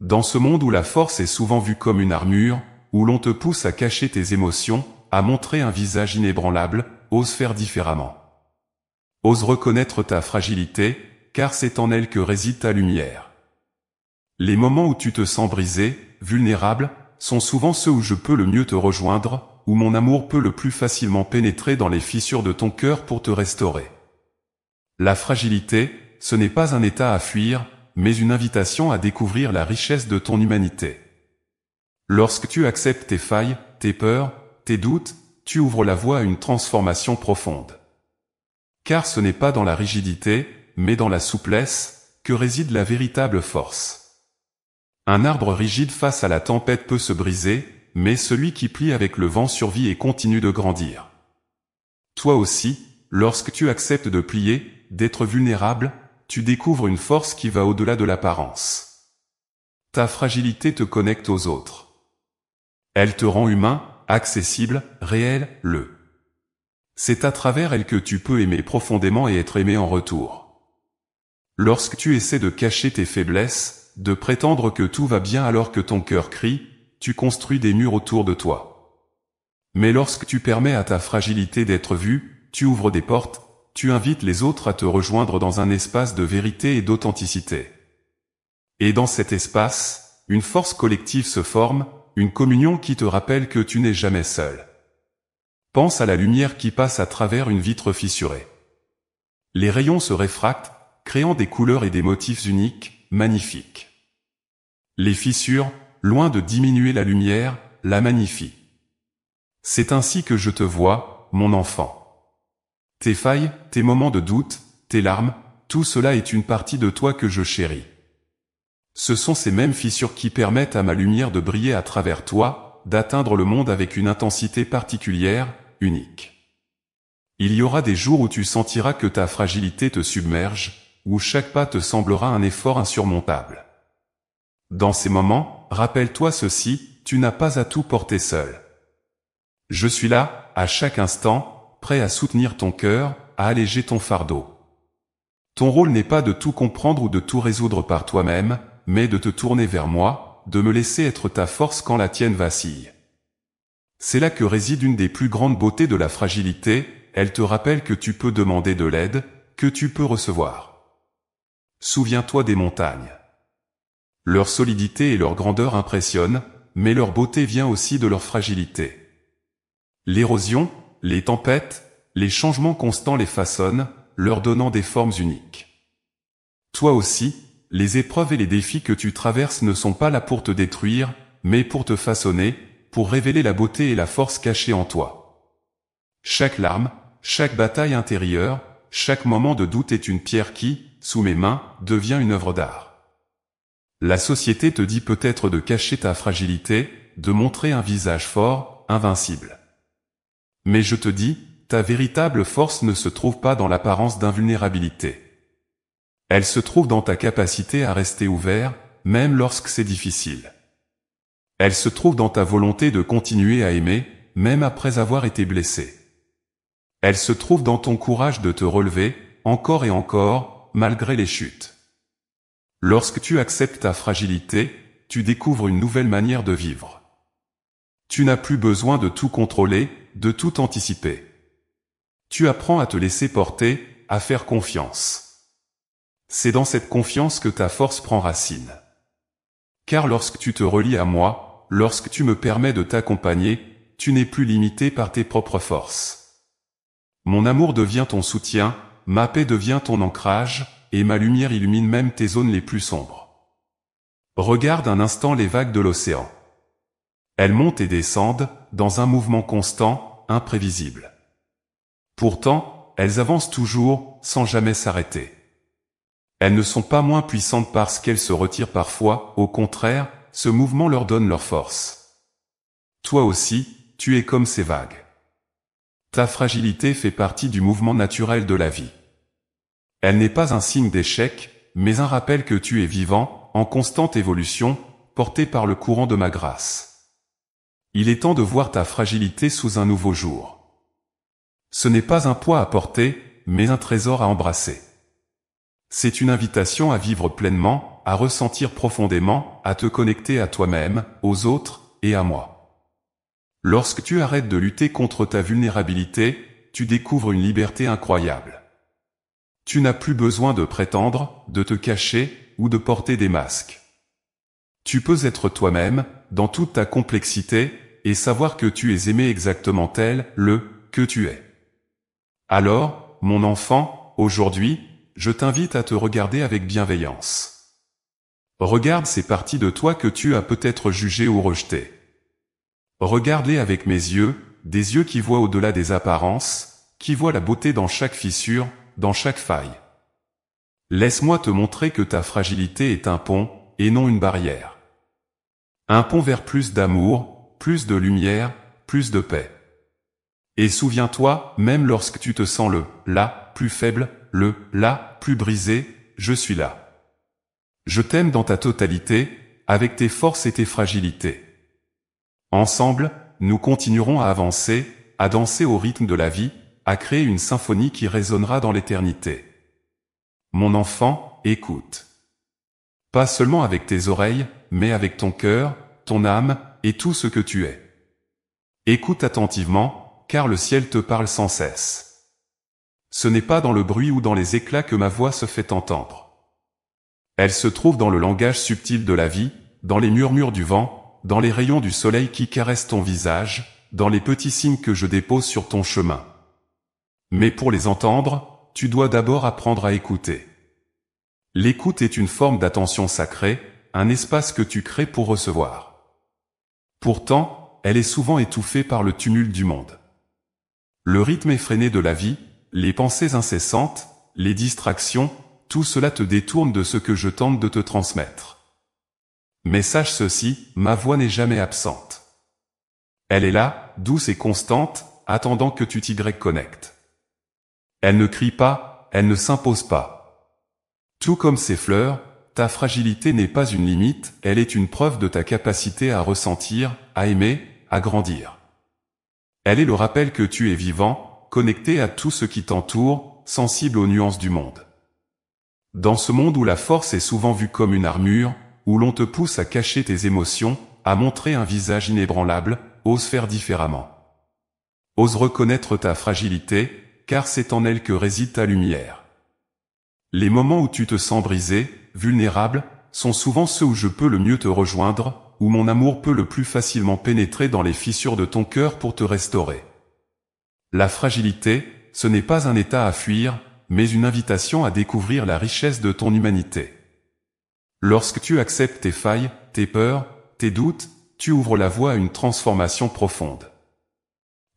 Dans ce monde où la force est souvent vue comme une armure, où l'on te pousse à cacher tes émotions, à montrer un visage inébranlable, ose faire différemment. Ose reconnaître ta fragilité, car c'est en elle que réside ta lumière. Les moments où tu te sens brisé, vulnérable, sont souvent ceux où je peux le mieux te rejoindre, où mon amour peut le plus facilement pénétrer dans les fissures de ton cœur pour te restaurer. La fragilité, ce n'est pas un état à fuir, mais une invitation à découvrir la richesse de ton humanité. Lorsque tu acceptes tes failles, tes peurs, tes doutes, tu ouvres la voie à une transformation profonde. Car ce n'est pas dans la rigidité, mais dans la souplesse, que réside la véritable force. Un arbre rigide face à la tempête peut se briser, mais celui qui plie avec le vent survit et continue de grandir. Toi aussi, lorsque tu acceptes de plier, d'être vulnérable, tu découvres une force qui va au-delà de l'apparence. Ta fragilité te connecte aux autres. Elle te rend humain, accessible, réel, C'est à travers elle que tu peux aimer profondément et être aimé en retour. Lorsque tu essaies de cacher tes faiblesses, de prétendre que tout va bien alors que ton cœur crie, tu construis des murs autour de toi. Mais lorsque tu permets à ta fragilité d'être vue, tu ouvres des portes, tu invites les autres à te rejoindre dans un espace de vérité et d'authenticité. Et dans cet espace, une force collective se forme, une communion qui te rappelle que tu n'es jamais seul. Pense à la lumière qui passe à travers une vitre fissurée. Les rayons se réfractent, créant des couleurs et des motifs uniques, magnifiques. Les fissures, loin de diminuer la lumière, la magnifient. C'est ainsi que je te vois, mon enfant. Tes failles, tes moments de doute, tes larmes, tout cela est une partie de toi que je chéris. Ce sont ces mêmes fissures qui permettent à ma lumière de briller à travers toi, d'atteindre le monde avec une intensité particulière, unique. Il y aura des jours où tu sentiras que ta fragilité te submerge, où chaque pas te semblera un effort insurmontable. Dans ces moments, rappelle-toi ceci, tu n'as pas à tout porter seul. Je suis là, à chaque instant, prêt à soutenir ton cœur, à alléger ton fardeau. Ton rôle n'est pas de tout comprendre ou de tout résoudre par toi-même, mais de te tourner vers moi, de me laisser être ta force quand la tienne vacille. C'est là que réside une des plus grandes beautés de la fragilité, elle te rappelle que tu peux demander de l'aide, que tu peux recevoir. Souviens-toi des montagnes. Leur solidité et leur grandeur impressionnent, mais leur beauté vient aussi de leur fragilité. L'érosion, les tempêtes, les changements constants les façonnent, leur donnant des formes uniques. Toi aussi, les épreuves et les défis que tu traverses ne sont pas là pour te détruire, mais pour te façonner, pour révéler la beauté et la force cachée en toi. Chaque larme, chaque bataille intérieure, chaque moment de doute est une pierre qui, sous mes mains, devient une œuvre d'art. La société te dit peut-être de cacher ta fragilité, de montrer un visage fort, invincible. Mais je te dis, ta véritable force ne se trouve pas dans l'apparence d'invulnérabilité. Elle se trouve dans ta capacité à rester ouvert, même lorsque c'est difficile. Elle se trouve dans ta volonté de continuer à aimer, même après avoir été blessé. Elle se trouve dans ton courage de te relever, encore et encore, malgré les chutes. Lorsque tu acceptes ta fragilité, tu découvres une nouvelle manière de vivre. Tu n'as plus besoin de tout contrôler, de tout anticiper. Tu apprends à te laisser porter, à faire confiance. C'est dans cette confiance que ta force prend racine. Car lorsque tu te relis à moi, lorsque tu me permets de t'accompagner, tu n'es plus limité par tes propres forces. Mon amour devient ton soutien, ma paix devient ton ancrage, et ma lumière illumine même tes zones les plus sombres. Regarde un instant les vagues de l'océan. Elles montent et descendent, dans un mouvement constant, imprévisible. Pourtant, elles avancent toujours, sans jamais s'arrêter. Elles ne sont pas moins puissantes parce qu'elles se retirent parfois, au contraire, ce mouvement leur donne leur force. Toi aussi, tu es comme ces vagues. Ta fragilité fait partie du mouvement naturel de la vie. Elle n'est pas un signe d'échec, mais un rappel que tu es vivant, en constante évolution, porté par le courant de ma grâce. Il est temps de voir ta fragilité sous un nouveau jour. Ce n'est pas un poids à porter, mais un trésor à embrasser. C'est une invitation à vivre pleinement, à ressentir profondément, à te connecter à toi-même, aux autres, et à moi. Lorsque tu arrêtes de lutter contre ta vulnérabilité, tu découvres une liberté incroyable. Tu n'as plus besoin de prétendre, de te cacher, ou de porter des masques. Tu peux être toi-même, dans toute ta complexité, et savoir que tu es aimé exactement tel, que tu es. Alors, mon enfant, aujourd'hui, je t'invite à te regarder avec bienveillance. Regarde ces parties de toi que tu as peut-être jugées ou rejetées. Regarde-les avec mes yeux, des yeux qui voient au-delà des apparences, qui voient la beauté dans chaque fissure, dans chaque faille. Laisse-moi te montrer que ta fragilité est un pont, et non une barrière. Un pont vers plus d'amour, plus de lumière, plus de paix. Et souviens-toi, même lorsque tu te sens plus faible, plus brisé, je suis là. Je t'aime dans ta totalité, avec tes forces et tes fragilités. Ensemble, nous continuerons à avancer, à danser au rythme de la vie, à créer une symphonie qui résonnera dans l'éternité. Mon enfant, écoute. Pas seulement avec tes oreilles, mais avec ton cœur, ton âme, et tout ce que tu es. Écoute attentivement, car le ciel te parle sans cesse. Ce n'est pas dans le bruit ou dans les éclats que ma voix se fait entendre. Elle se trouve dans le langage subtil de la vie, dans les murmures du vent, dans les rayons du soleil qui caressent ton visage, dans les petits signes que je dépose sur ton chemin. Mais pour les entendre, tu dois d'abord apprendre à écouter. L'écoute est une forme d'attention sacrée, un espace que tu crées pour recevoir. Pourtant, elle est souvent étouffée par le tumulte du monde. Le rythme effréné de la vie, les pensées incessantes, les distractions, tout cela te détourne de ce que je tente de te transmettre. Mais sache ceci, ma voix n'est jamais absente. Elle est là, douce et constante, attendant que tu t'y connectes. Elle ne crie pas, elle ne s'impose pas. Tout comme ces fleurs, ta fragilité n'est pas une limite, elle est une preuve de ta capacité à ressentir, à aimer, à grandir. Elle est le rappel que tu es vivant, connecté à tout ce qui t'entoure, sensible aux nuances du monde. Dans ce monde où la force est souvent vue comme une armure, où l'on te pousse à cacher tes émotions, à montrer un visage inébranlable, ose faire différemment. Ose reconnaître ta fragilité, car c'est en elle que réside ta lumière. Les moments où tu te sens brisé, vulnérable, sont souvent ceux où je peux le mieux te rejoindre, où mon amour peut le plus facilement pénétrer dans les fissures de ton cœur pour te restaurer. La fragilité, ce n'est pas un état à fuir, mais une invitation à découvrir la richesse de ton humanité. Lorsque tu acceptes tes failles, tes peurs, tes doutes, tu ouvres la voie à une transformation profonde.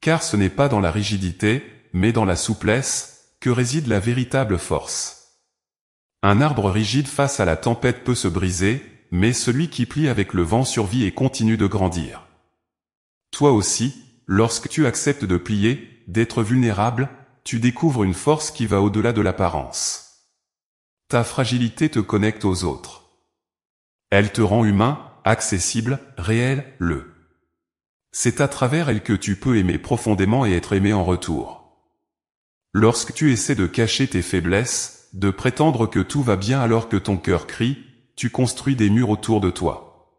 Car ce n'est pas dans la rigidité, mais dans la souplesse, que réside la véritable force. Un arbre rigide face à la tempête peut se briser, mais celui qui plie avec le vent survit et continue de grandir. Toi aussi, lorsque tu acceptes de plier, d'être vulnérable, tu découvres une force qui va au-delà de l'apparence. Ta fragilité te connecte aux autres. Elle te rend humain, accessible, réel, C'est à travers elle que tu peux aimer profondément et être aimé en retour. Lorsque tu essaies de cacher tes faiblesses, de prétendre que tout va bien alors que ton cœur crie, tu construis des murs autour de toi.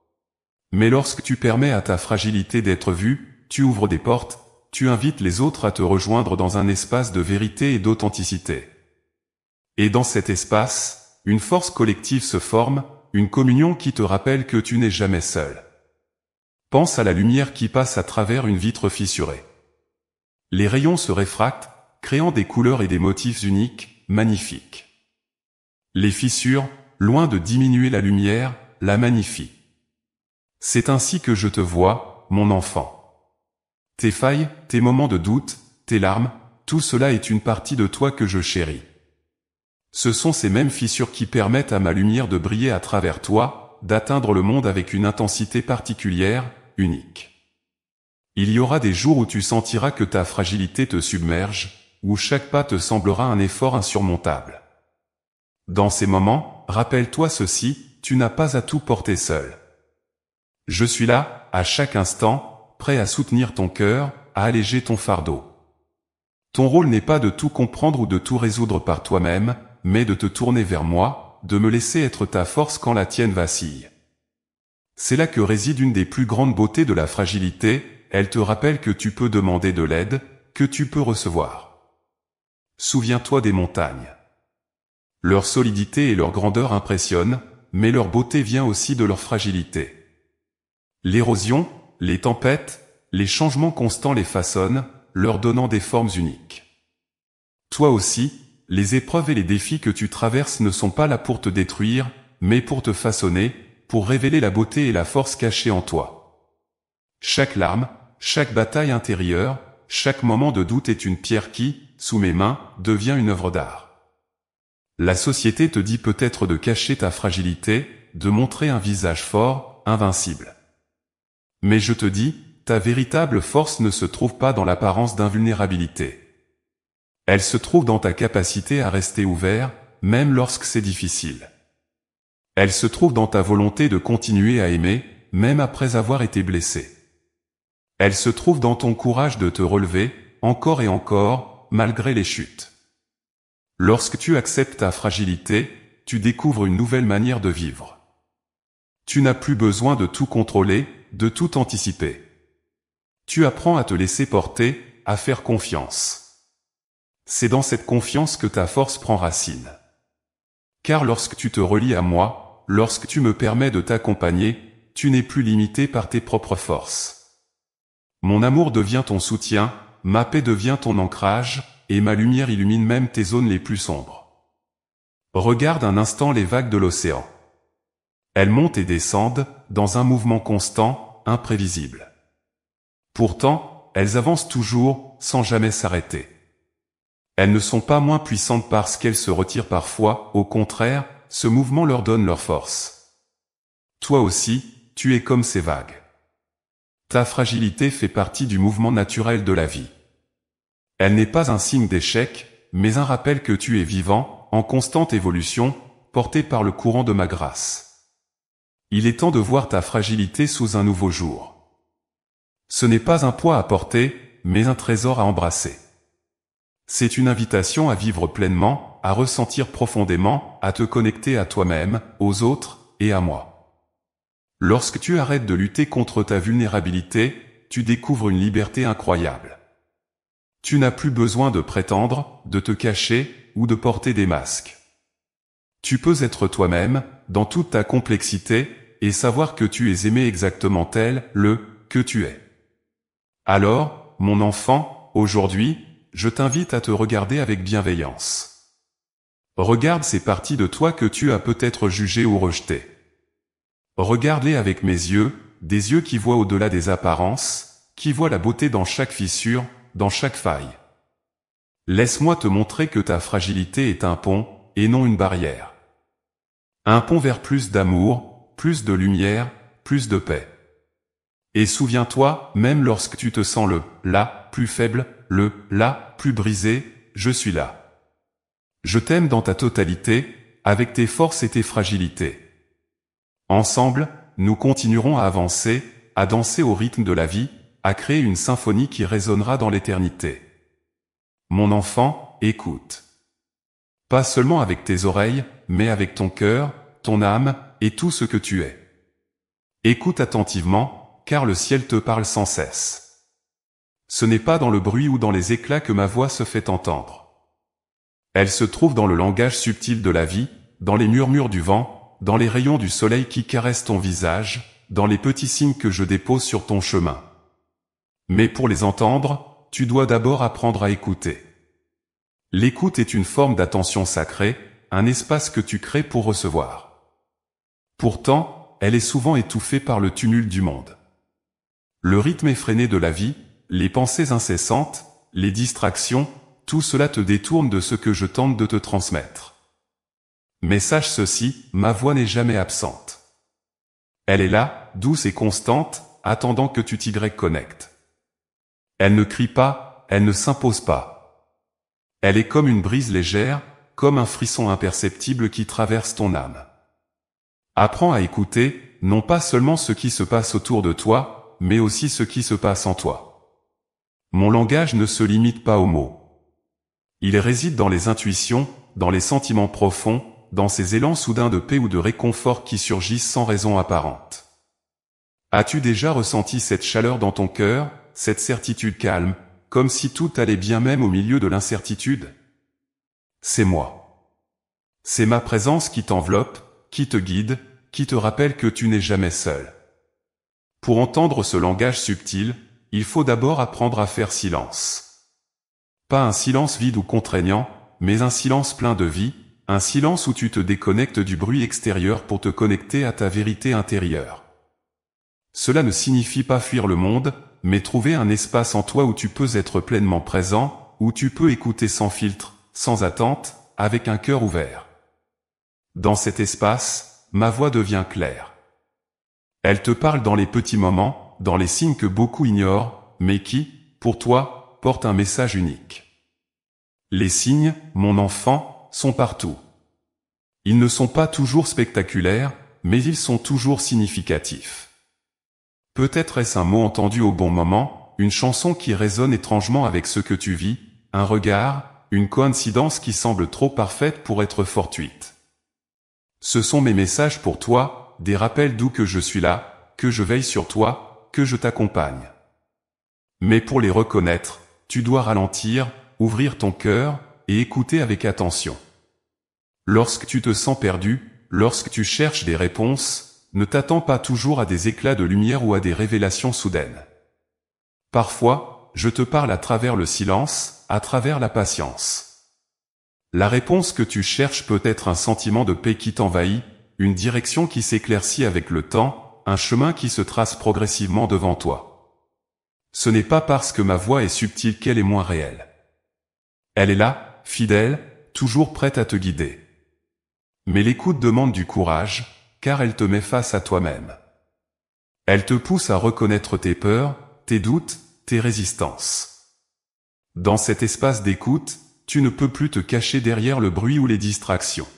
Mais lorsque tu permets à ta fragilité d'être vue, tu ouvres des portes, tu invites les autres à te rejoindre dans un espace de vérité et d'authenticité. Et dans cet espace, une force collective se forme, une communion qui te rappelle que tu n'es jamais seul. Pense à la lumière qui passe à travers une vitre fissurée. Les rayons se réfractent, créant des couleurs et des motifs uniques, magnifiques. Les fissures, loin de diminuer la lumière, la magnifient. C'est ainsi que je te vois, mon enfant. Tes failles, tes moments de doute, tes larmes, tout cela est une partie de toi que je chéris. Ce sont ces mêmes fissures qui permettent à ma lumière de briller à travers toi, d'atteindre le monde avec une intensité particulière, unique. Il y aura des jours où tu sentiras que ta fragilité te submerge, où chaque pas te semblera un effort insurmontable. Dans ces moments, rappelle-toi ceci, tu n'as pas à tout porter seul. Je suis là, à chaque instant, prêt à soutenir ton cœur, à alléger ton fardeau. Ton rôle n'est pas de tout comprendre ou de tout résoudre par toi-même, mais de te tourner vers moi, de me laisser être ta force quand la tienne vacille. C'est là que réside une des plus grandes beautés de la fragilité, elle te rappelle que tu peux demander de l'aide, que tu peux recevoir. Souviens-toi des montagnes. Leur solidité et leur grandeur impressionnent, mais leur beauté vient aussi de leur fragilité. L'érosion, les tempêtes, les changements constants les façonnent, leur donnant des formes uniques. Toi aussi, les épreuves et les défis que tu traverses ne sont pas là pour te détruire, mais pour te façonner, pour révéler la beauté et la force cachée en toi. Chaque larme, chaque bataille intérieure, chaque moment de doute est une pierre qui, sous mes mains, devient une œuvre d'art. La société te dit peut-être de cacher ta fragilité, de montrer un visage fort, invincible. Mais je te dis, ta véritable force ne se trouve pas dans l'apparence d'invulnérabilité. Elle se trouve dans ta capacité à rester ouvert, même lorsque c'est difficile. Elle se trouve dans ta volonté de continuer à aimer, même après avoir été blessé. Elle se trouve dans ton courage de te relever, encore et encore, malgré les chutes. Lorsque tu acceptes ta fragilité, tu découvres une nouvelle manière de vivre. Tu n'as plus besoin de tout contrôler, de tout anticiper. Tu apprends à te laisser porter, à faire confiance. C'est dans cette confiance que ta force prend racine. Car lorsque tu te relis à moi, lorsque tu me permets de t'accompagner, tu n'es plus limité par tes propres forces. Mon amour devient ton soutien, ma paix devient ton ancrage, et ma lumière illumine même tes zones les plus sombres. Regarde un instant les vagues de l'océan. Elles montent et descendent, dans un mouvement constant, imprévisible. Pourtant, elles avancent toujours, sans jamais s'arrêter. Elles ne sont pas moins puissantes parce qu'elles se retirent parfois, au contraire, ce mouvement leur donne leur force. Toi aussi, tu es comme ces vagues. Ta fragilité fait partie du mouvement naturel de la vie. Elle n'est pas un signe d'échec, mais un rappel que tu es vivant, en constante évolution, porté par le courant de ma grâce. Il est temps de voir ta fragilité sous un nouveau jour. Ce n'est pas un poids à porter, mais un trésor à embrasser. C'est une invitation à vivre pleinement, à ressentir profondément, à te connecter à toi-même, aux autres, et à moi. Lorsque tu arrêtes de lutter contre ta vulnérabilité, tu découvres une liberté incroyable. Tu n'as plus besoin de prétendre, de te cacher, ou de porter des masques. Tu peux être toi-même, dans toute ta complexité, et savoir que tu es aimé exactement tel, que tu es. Alors, mon enfant, aujourd'hui, je t'invite à te regarder avec bienveillance. Regarde ces parties de toi que tu as peut-être jugées ou rejetées. Regarde-les avec mes yeux, des yeux qui voient au-delà des apparences, qui voient la beauté dans chaque fissure, dans chaque faille. Laisse-moi te montrer que ta fragilité est un pont, et non une barrière. Un pont vers plus d'amour, plus de lumière, plus de paix. Et souviens-toi, même lorsque tu te sens plus faible, plus brisé, je suis là. Je t'aime dans ta totalité, avec tes forces et tes fragilités. Ensemble, nous continuerons à avancer, à danser au rythme de la vie, à créer une symphonie qui résonnera dans l'éternité. Mon enfant, écoute. Pas seulement avec tes oreilles, mais avec ton cœur, ton âme, et tout ce que tu es. Écoute attentivement, car le ciel te parle sans cesse. Ce n'est pas dans le bruit ou dans les éclats que ma voix se fait entendre. Elle se trouve dans le langage subtil de la vie, dans les murmures du vent, dans les rayons du soleil qui caressent ton visage, dans les petits signes que je dépose sur ton chemin. Mais pour les entendre, tu dois d'abord apprendre à écouter. L'écoute est une forme d'attention sacrée, un espace que tu crées pour recevoir. Pourtant, elle est souvent étouffée par le tumulte du monde. Le rythme effréné de la vie, les pensées incessantes, les distractions, tout cela te détourne de ce que je tente de te transmettre. Mais sache ceci, ma voix n'est jamais absente. Elle est là, douce et constante, attendant que tu t'y connectes. Elle ne crie pas, elle ne s'impose pas. Elle est comme une brise légère, comme un frisson imperceptible qui traverse ton âme. Apprends à écouter, non pas seulement ce qui se passe autour de toi, mais aussi ce qui se passe en toi. Mon langage ne se limite pas aux mots. Il réside dans les intuitions, dans les sentiments profonds, dans ces élans soudains de paix ou de réconfort qui surgissent sans raison apparente. As-tu déjà ressenti cette chaleur dans ton cœur, cette certitude calme, comme si tout allait bien même au milieu de l'incertitude? C'est moi. C'est ma présence qui t'enveloppe, qui te guide, qui te rappelle que tu n'es jamais seul. Pour entendre ce langage subtil, il faut d'abord apprendre à faire silence. Pas un silence vide ou contraignant, mais un silence plein de vie, un silence où tu te déconnectes du bruit extérieur pour te connecter à ta vérité intérieure. Cela ne signifie pas fuir le monde, mais trouver un espace en toi où tu peux être pleinement présent, où tu peux écouter sans filtre, sans attente, avec un cœur ouvert. Dans cet espace, ma voix devient claire. Elle te parle dans les petits moments, dans les signes que beaucoup ignorent, mais qui, pour toi, portent un message unique. Les signes, mon enfant, sont partout. Ils ne sont pas toujours spectaculaires, mais ils sont toujours significatifs. Peut-être est-ce un mot entendu au bon moment, une chanson qui résonne étrangement avec ce que tu vis, un regard, une coïncidence qui semble trop parfaite pour être fortuite. Ce sont mes messages pour toi, des rappels doux que je suis là, que je veille sur toi, que je t'accompagne. Mais pour les reconnaître, tu dois ralentir, ouvrir ton cœur, et écouter avec attention. Lorsque tu te sens perdu, lorsque tu cherches des réponses, ne t'attends pas toujours à des éclats de lumière ou à des révélations soudaines. Parfois, je te parle à travers le silence, à travers la patience. La réponse que tu cherches peut être un sentiment de paix qui t'envahit, une direction qui s'éclaircit avec le temps, un chemin qui se trace progressivement devant toi. Ce n'est pas parce que ma voix est subtile qu'elle est moins réelle. Elle est là, fidèle, toujours prête à te guider. Mais l'écoute demande du courage, car elle te met face à toi-même. Elle te pousse à reconnaître tes peurs, tes doutes, tes résistances. Dans cet espace d'écoute, tu ne peux plus te cacher derrière le bruit ou les distractions.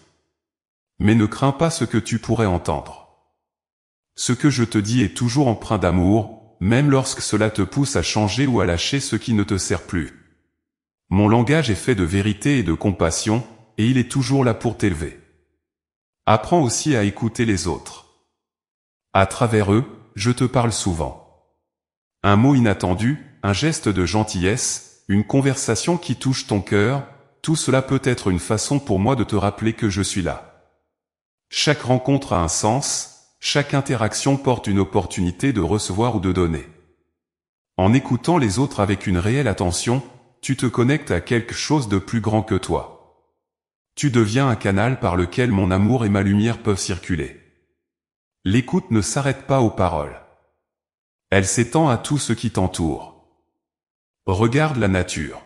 Mais ne crains pas ce que tu pourrais entendre. Ce que je te dis est toujours empreint d'amour, même lorsque cela te pousse à changer ou à lâcher ce qui ne te sert plus. Mon langage est fait de vérité et de compassion, et il est toujours là pour t'élever. Apprends aussi à écouter les autres. À travers eux, je te parle souvent. Un mot inattendu, un geste de gentillesse, une conversation qui touche ton cœur, tout cela peut être une façon pour moi de te rappeler que je suis là. Chaque rencontre a un sens, chaque interaction porte une opportunité de recevoir ou de donner. En écoutant les autres avec une réelle attention, tu te connectes à quelque chose de plus grand que toi. Tu deviens un canal par lequel mon amour et ma lumière peuvent circuler. L'écoute ne s'arrête pas aux paroles. Elle s'étend à tout ce qui t'entoure. Regarde la nature.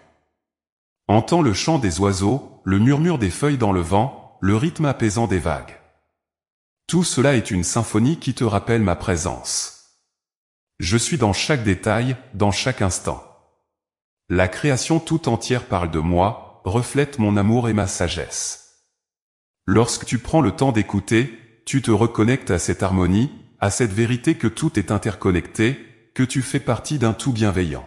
Entends le chant des oiseaux, le murmure des feuilles dans le vent, le rythme apaisant des vagues. Tout cela est une symphonie qui te rappelle ma présence. Je suis dans chaque détail, dans chaque instant. La création tout entière parle de moi, reflète mon amour et ma sagesse. Lorsque tu prends le temps d'écouter, tu te reconnectes à cette harmonie, à cette vérité que tout est interconnecté, que tu fais partie d'un tout bienveillant.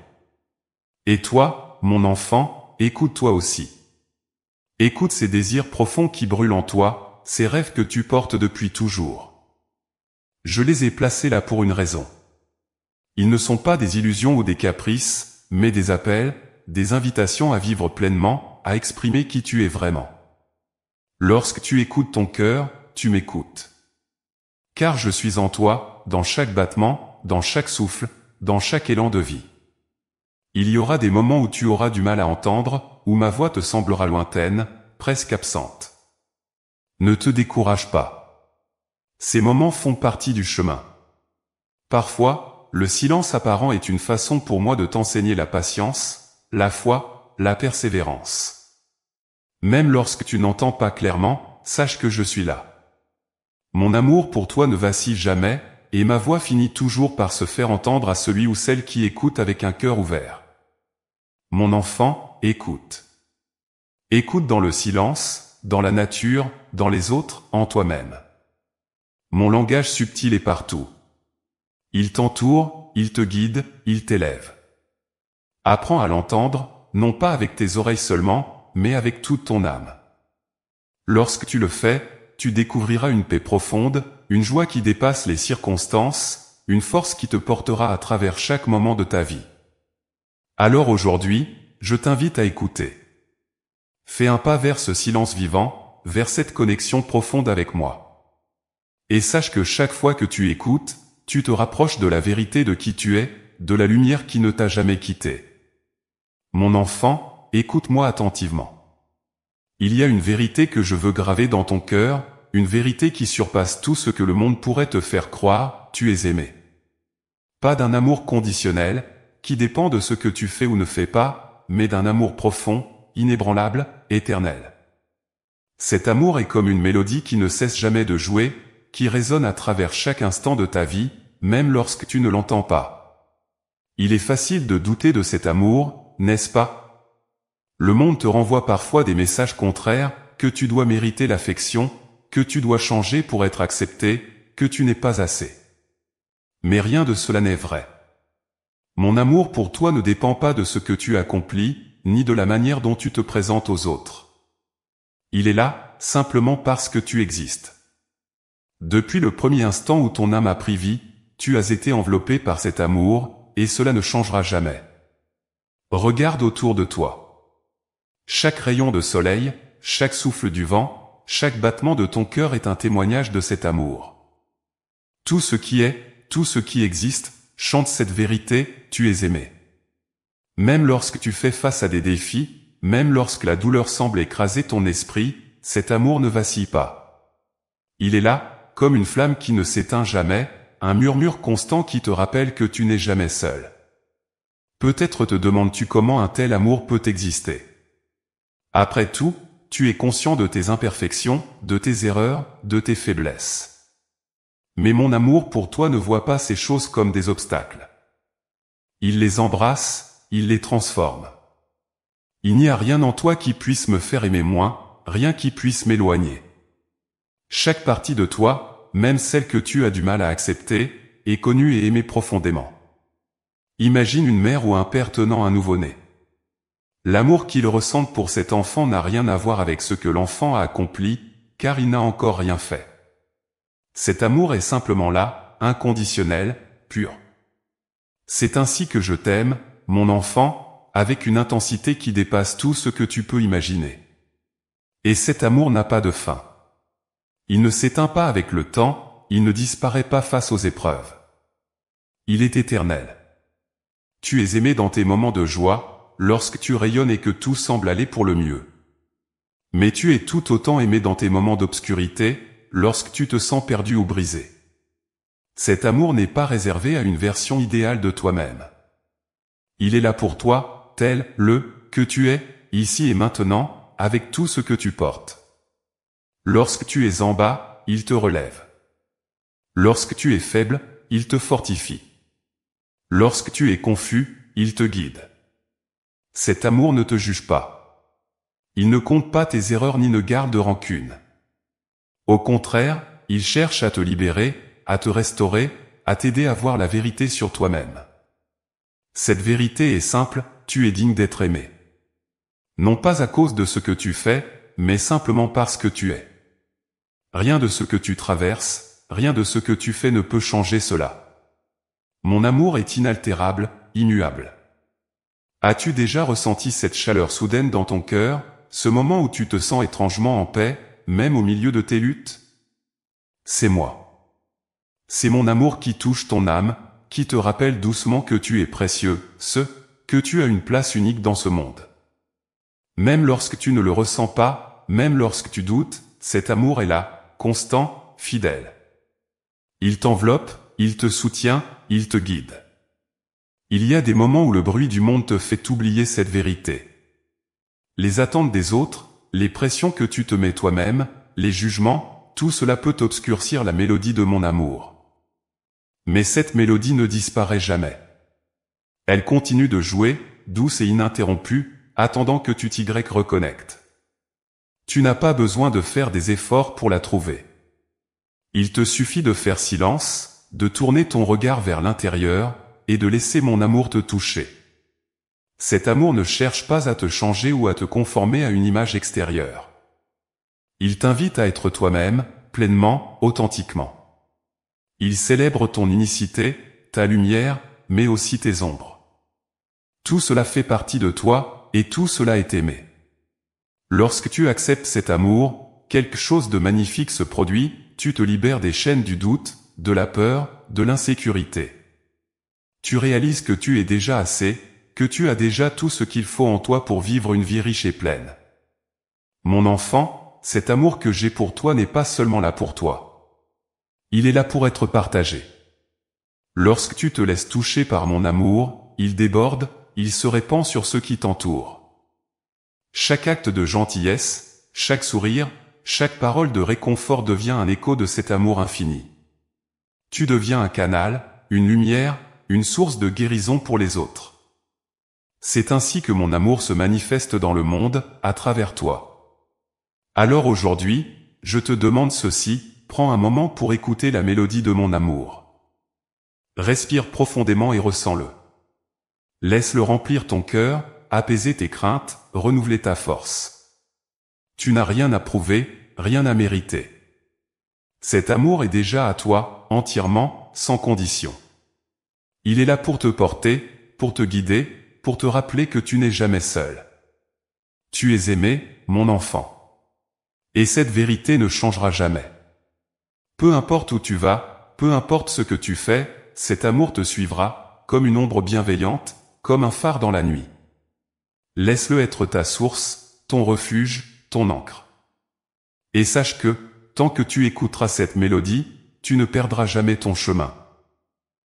Et toi, mon enfant, écoute-toi aussi. Écoute ces désirs profonds qui brûlent en toi, ces rêves que tu portes depuis toujours. Je les ai placés là pour une raison. Ils ne sont pas des illusions ou des caprices, mais des appels, des invitations à vivre pleinement, à exprimer qui tu es vraiment. Lorsque tu écoutes ton cœur, tu m'écoutes. Car je suis en toi, dans chaque battement, dans chaque souffle, dans chaque élan de vie. Il y aura des moments où tu auras du mal à entendre, où ma voix te semblera lointaine, presque absente. Ne te décourage pas. Ces moments font partie du chemin. Parfois, le silence apparent est une façon pour moi de t'enseigner la patience, la foi, la persévérance. Même lorsque tu n'entends pas clairement, sache que je suis là. Mon amour pour toi ne vacille jamais, et ma voix finit toujours par se faire entendre à celui ou celle qui écoute avec un cœur ouvert. Mon enfant, écoute. Écoute dans le silence, dans la nature, dans les autres, en toi-même. Mon langage subtil est partout. Il t'entoure, il te guide, il t'élève. Apprends à l'entendre, non pas avec tes oreilles seulement, mais avec toute ton âme. Lorsque tu le fais, tu découvriras une paix profonde, une joie qui dépasse les circonstances, une force qui te portera à travers chaque moment de ta vie. Alors aujourd'hui, je t'invite à écouter. Fais un pas vers ce silence vivant, vers cette connexion profonde avec moi. Et sache que chaque fois que tu écoutes, tu te rapproches de la vérité de qui tu es, de la lumière qui ne t'a jamais quitté. Mon enfant, écoute-moi attentivement. Il y a une vérité que je veux graver dans ton cœur, une vérité qui surpasse tout ce que le monde pourrait te faire croire, tu es aimé. Pas d'un amour conditionnel, qui dépend de ce que tu fais ou ne fais pas, mais d'un amour profond, inébranlable, éternel. Cet amour est comme une mélodie qui ne cesse jamais de jouer, qui résonne à travers chaque instant de ta vie, même lorsque tu ne l'entends pas. Il est facile de douter de cet amour, n'est-ce pas ? Le monde te renvoie parfois des messages contraires, que tu dois mériter l'affection, que tu dois changer pour être accepté, que tu n'es pas assez. Mais rien de cela n'est vrai. Mon amour pour toi ne dépend pas de ce que tu accomplis, ni de la manière dont tu te présentes aux autres. Il est là, simplement parce que tu existes. Depuis le premier instant où ton âme a pris vie, tu as été enveloppé par cet amour, et cela ne changera jamais. Regarde autour de toi. Chaque rayon de soleil, chaque souffle du vent, chaque battement de ton cœur est un témoignage de cet amour. Tout ce qui est, tout ce qui existe, chante cette vérité, tu es aimé. Même lorsque tu fais face à des défis, même lorsque la douleur semble écraser ton esprit, cet amour ne vacille pas. Il est là, comme une flamme qui ne s'éteint jamais, un murmure constant qui te rappelle que tu n'es jamais seul. Peut-être te demandes-tu comment un tel amour peut exister. Après tout, tu es conscient de tes imperfections, de tes erreurs, de tes faiblesses. Mais mon amour pour toi ne voit pas ces choses comme des obstacles. Il les embrasse, il les transforme. Il n'y a rien en toi qui puisse me faire aimer moins, rien qui puisse m'éloigner. Chaque partie de toi, même celle que tu as du mal à accepter, est connue et aimée profondément. Imagine une mère ou un père tenant un nouveau-né. L'amour qu'ils ressentent pour cet enfant n'a rien à voir avec ce que l'enfant a accompli, car il n'a encore rien fait. Cet amour est simplement là, inconditionnel, pur. C'est ainsi que je t'aime, mon enfant, avec une intensité qui dépasse tout ce que tu peux imaginer. Et cet amour n'a pas de fin. Il ne s'éteint pas avec le temps, il ne disparaît pas face aux épreuves. Il est éternel. Tu es aimé dans tes moments de joie, lorsque tu rayonnes et que tout semble aller pour le mieux. Mais tu es tout autant aimé dans tes moments d'obscurité, lorsque tu te sens perdu ou brisé. Cet amour n'est pas réservé à une version idéale de toi-même. Il est là pour toi, tel, que tu es, ici et maintenant, avec tout ce que tu portes. Lorsque tu es en bas, il te relève. Lorsque tu es faible, il te fortifie. Lorsque tu es confus, il te guide. Cet amour ne te juge pas. Il ne compte pas tes erreurs ni ne garde de rancune. Au contraire, il cherche à te libérer, à te restaurer, à t'aider à voir la vérité sur toi-même. Cette vérité est simple, tu es digne d'être aimé. Non pas à cause de ce que tu fais, mais simplement parce que tu es. Rien de ce que tu traverses, rien de ce que tu fais ne peut changer cela. Mon amour est inaltérable, immuable. As-tu déjà ressenti cette chaleur soudaine dans ton cœur, ce moment où tu te sens étrangement en paix, même au milieu de tes luttes? C'est moi. C'est mon amour qui touche ton âme, qui te rappelle doucement que tu es précieux, que tu as une place unique dans ce monde. Même lorsque tu ne le ressens pas, même lorsque tu doutes, cet amour est là, constant, fidèle. Il t'enveloppe, il te soutient, il te guide. Il y a des moments où le bruit du monde te fait oublier cette vérité. Les attentes des autres, les pressions que tu te mets toi-même, les jugements, tout cela peut obscurcir la mélodie de mon amour. Mais cette mélodie ne disparaît jamais. Elle continue de jouer, douce et ininterrompue, attendant que tu t'y reconnectes. Tu n'as pas besoin de faire des efforts pour la trouver. Il te suffit de faire silence, de tourner ton regard vers l'intérieur, et de laisser mon amour te toucher. Cet amour ne cherche pas à te changer ou à te conformer à une image extérieure. Il t'invite à être toi-même, pleinement, authentiquement. Il célèbre ton unicité, ta lumière, mais aussi tes ombres. Tout cela fait partie de toi, et tout cela est aimé. Lorsque tu acceptes cet amour, quelque chose de magnifique se produit, tu te libères des chaînes du doute, de la peur, de l'insécurité. Tu réalises que tu es déjà assez, que tu as déjà tout ce qu'il faut en toi pour vivre une vie riche et pleine. Mon enfant, cet amour que j'ai pour toi n'est pas seulement là pour toi. Il est là pour être partagé. Lorsque tu te laisses toucher par mon amour, il déborde, il se répand sur ceux qui t'entourent. Chaque acte de gentillesse, chaque sourire, chaque parole de réconfort devient un écho de cet amour infini. Tu deviens un canal, une lumière, une source de guérison pour les autres. C'est ainsi que mon amour se manifeste dans le monde, à travers toi. Alors aujourd'hui, je te demande ceci, prends un moment pour écouter la mélodie de mon amour. Respire profondément et ressens-le. Laisse-le remplir ton cœur, apaiser tes craintes, renouveler ta force. Tu n'as rien à prouver, rien à mériter. Cet amour est déjà à toi, entièrement, sans condition. Il est là pour te porter, pour te guider, pour te rappeler que tu n'es jamais seul. Tu es aimé, mon enfant. Et cette vérité ne changera jamais. Peu importe où tu vas, peu importe ce que tu fais, cet amour te suivra, comme une ombre bienveillante, comme un phare dans la nuit. Laisse-le être ta source, ton refuge, ton ancre. Et sache que, tant que tu écouteras cette mélodie, tu ne perdras jamais ton chemin.